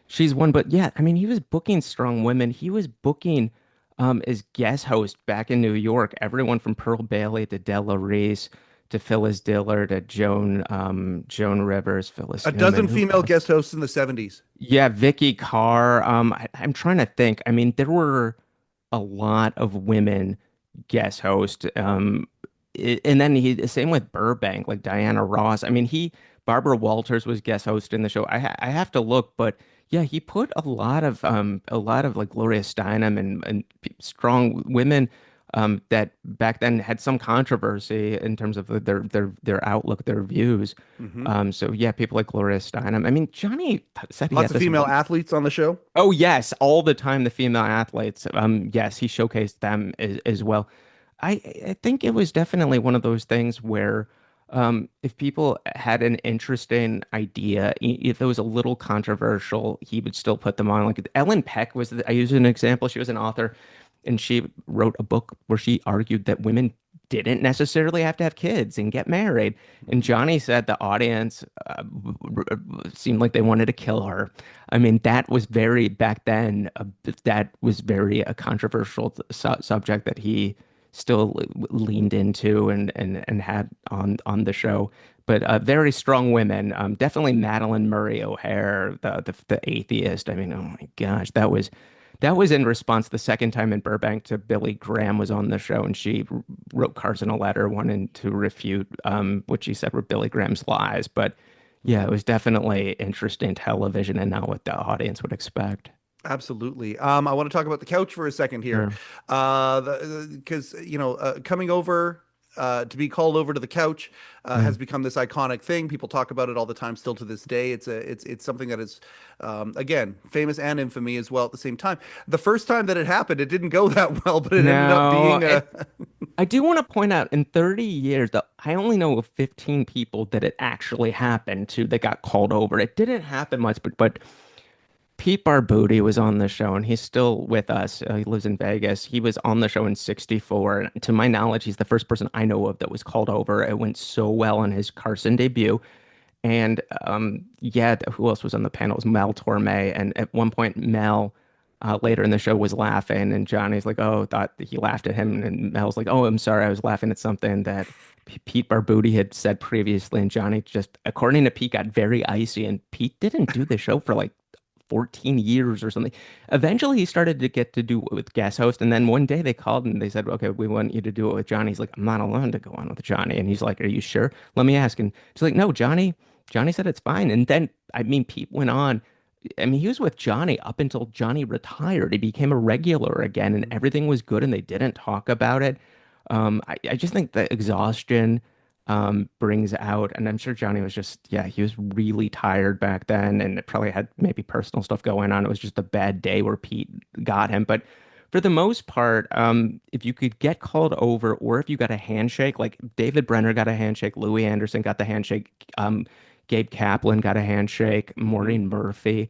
She's one, but yeah, I mean, he was booking strong women. He was booking as guest host back in New York, everyone from Pearl Bailey to Della Reese to Phyllis Diller to Joan Rivers, Phyllis A Newman. dozen Who female else? guest hosts in the 70s. Yeah, Vicky Carr. I'm trying to think. I mean, there were a lot of women guest host. And then same with Burbank, like Diana Ross. I mean, Barbara Walters was guest host in the show. I have to look, but yeah, he put a lot of like Gloria Steinem and strong women that back then had some controversy in terms of their outlook, their views. Hmm. So yeah, people like Gloria Steinem. I mean, Johnny said he Lots had of this female one. athletes on the show. Oh yes, all the time the female athletes. Yes, he showcased them as well. I think it was definitely one of those things where if people had an interesting idea, if it was a little controversial, he would still put them on. Like Ellen Peck I use an example. She was an author, and she wrote a book where she argued that women didn't necessarily have to have kids and get married. And Mhm. Johnny said the audience seemed like they wanted to kill her. I mean, that was very back then. That was very a controversial subject that he still leaned into and had on the show. But very strong women. Definitely Madeline Murray O'Hare, the atheist. I mean, oh my gosh, that was in response the second time in Burbank to Billy Graham was on the show, and she wrote Carson a letter wanting to refute what she said were Billy Graham's lies. But yeah, it Mhm. was definitely interesting television and not what the audience would expect. Absolutely. I want to talk about the couch for a second here, Sure. because coming over to be called over to the couch Mm. has become this iconic thing. People talk about it all the time, still to this day. It's something that is, again, famous and infamy as well at the same time. The first time that it happened, it didn't go that well, but it ended up No, being I do want to point out in 30 years that I only know of 15 people that it actually happened to that got called over. It didn't happen much, but Pete Barbuti was on the show, and he's still with us. He lives in Vegas. He was on the show in '64, and to my knowledge, he's the first person I know of that was called over. It went so well on his Carson debut. And yeah, who else was on the panel? It was Mel Torme. And at one point, Mel later in the show was laughing, and Johnny's like, "Oh, thought that he laughed at him." And Mel's like, "Oh, I'm sorry, I was laughing at something that Pete Barbuti had said previously." And Johnny just, according to Pete, got very icy. And Pete didn't do the show for like 14 years or something. Eventually, he started to get to do it with guest host. And then one day they called and they said, "Okay, we want you to do it with Johnny." He's like, "I'm not allowed to go on with Johnny." And he's like, "Are you sure? Let me ask." And she's like, "No, Johnny said it's fine." And then, I mean, Pete went on. I mean, he was with Johnny up until Johnny retired. He became a regular again, and everything was good, and they didn't talk about it. I just think the exhaustion brings out, and I'm sure Johnny was just, yeah, he was really tired back then, and it probably had maybe personal stuff going on. It was just a bad day where Pete got him. But for the most part, if you could get called over, or if you got a handshake, like David Brenner got a handshake, Louis Anderson got the handshake, Gabe Kaplan got a handshake, Mhm. Maureen Murphy.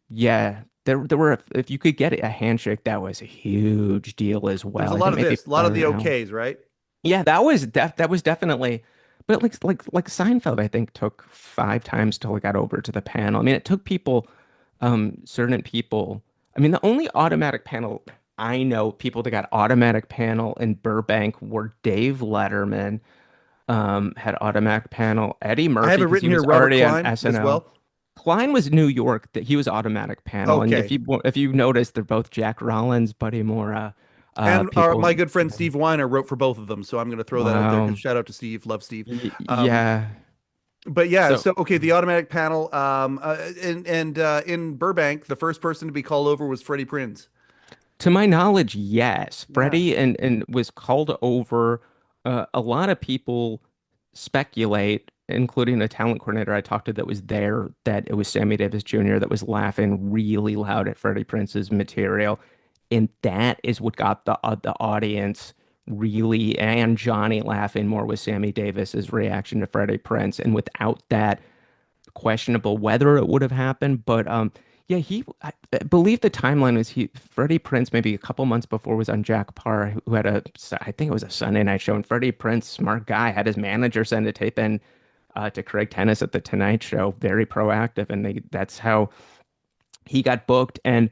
Yeah, there were, if you could get a handshake, that was a huge deal as There was well. a I lot think of maybe this, a lot of better the now. okays, right? Yeah, that was definitely, but like Seinfeld, I think took 5 times till it got over to the panel. I mean, it took people, certain people. I mean, the only automatic panel I know people that got automatic panel in Burbank were Dave Letterman, had automatic panel, Eddie I have Murphy it because he written here, was Robert already on Klein as SNL. well. Klein was New York, that he was automatic panel, and Okay. if you notice, they're both Jack Rollins, Buddy Mora, And my people. good friend Steve Weiner wrote for both of them, so I'm going to throw that out there because Wow. shout out to Steve, love Steve. Um, Yeah. but yeah, So so okay, the automatic panel, and in Burbank, the first person to be called over was Freddie Prinze. To my knowledge, yes. Freddie and was called over. A lot of people speculate, including a talent coordinator I talked to that was there, that it was Sammy Davis Jr. that was laughing really loud at Freddie Prince's material, and that is what got the audience really, and Johnny laughing more, with Sammy Davis's reaction to Freddie Prince. And without that, questionable whether it would have happened. But yeah, I believe the timeline was Freddie Prince maybe a couple months before was on Jack Parr, who had I think it was a Sunday night show, and Freddie Prince, smart guy, had his manager send a tape in to Craig Tennis at the Tonight Show, very proactive, and that's how he got booked. And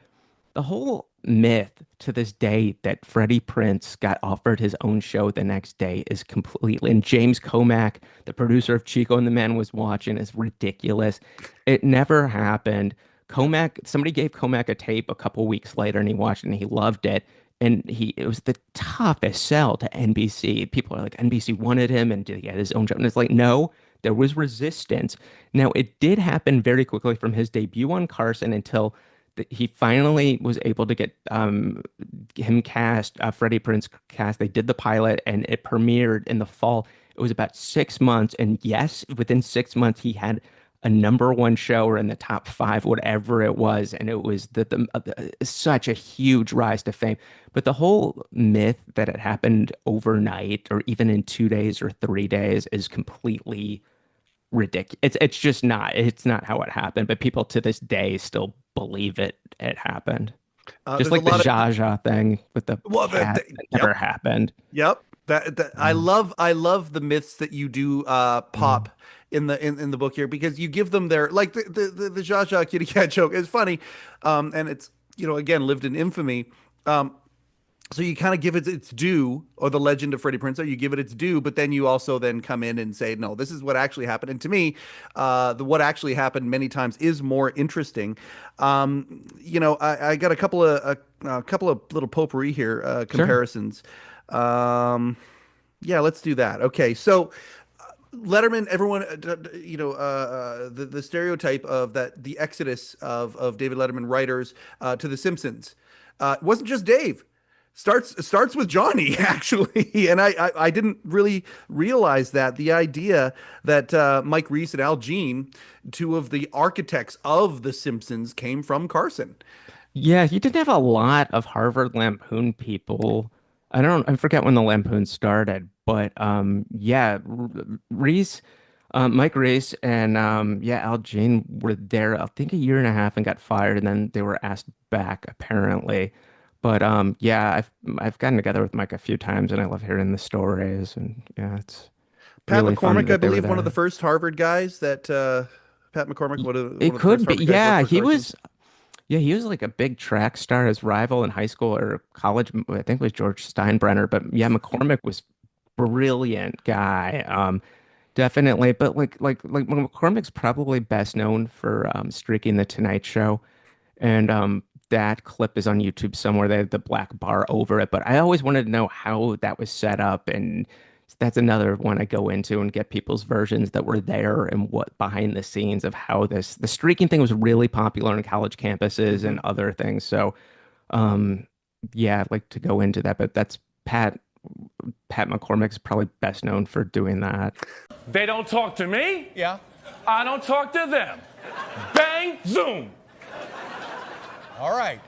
the whole myth to this day that Freddie Prince got offered his own show the next day is completely, and James Comack, the producer of Chico and the Man Was Watching, is ridiculous. It never happened. Somebody gave Comack a tape a couple weeks later, and he watched it and he loved it. And it was the toughest sell to NBC. People are like, NBC wanted him, and did he get his own show? And it's like, no, there was resistance. Now, it did happen very quickly from his debut on Carson until he finally was able to get him cast, Freddie Prince cast. They did the pilot, and it premiered in the fall. It was about 6 months, and yes, within 6 months, he had a #1 show or in the top 5, whatever it was, and it was such a huge rise to fame. But the whole myth that it happened overnight or even in 2 days or 3 days is completely ridiculous. It's just not. It's not how it happened. But people to this day still believe it happened. Just like the Zsa Zsa thing with the cat that never happened. Yep. I love the myths that you do pop in the book here, because you give them their, like the Zsa Zsa kitty cat joke is funny, and it's, again, lived in infamy. So you kind of give it its due, or the legend of Freddie Prinze, you give it its due, but then you also then come in and say, no, this is what actually happened. And to me, what actually happened many times is more interesting. I got a couple of little potpourri here, comparisons. Sure. Yeah, let's do that. Okay, so Letterman, everyone, the stereotype of that, the exodus of David Letterman writers to The Simpsons, wasn't just Dave. Starts with Johnny, actually, and I didn't really realize that the idea that Mike Reiss and Al Jean, two of the architects of The Simpsons, came from Carson. Yeah, he did have a lot of Harvard Lampoon people. I forget when the Lampoon started, but yeah, Reiss, Mike Reiss and Al Jean were there, I think, a year and a half and got fired, and then they were asked back apparently. But yeah, I've gotten together with Mike a few times, and I love hearing the stories. And yeah, it's Pat really fun McCormick, that I they were believe, one of the there. first Harvard guys that Pat McCormick would have. It could be, yeah. He was, yeah, he was like a big track star. His rival in high school or college, I think, was George Steinbrenner. But yeah, McCormick was brilliant guy. Definitely. But like McCormick's probably best known for streaking the Tonight Show, and that clip is on YouTube somewhere. They had the black bar over it. But I always wanted to know how that was set up, and that's another one I go into and get people's versions that were there and what behind the scenes of how the streaking thing was really popular on college campuses and other things. So, yeah, I'd like to go into that. But that's Pat McCormick's probably best known for doing that. They don't talk to me. Yeah. I don't talk to them. Bang, zoom. All right.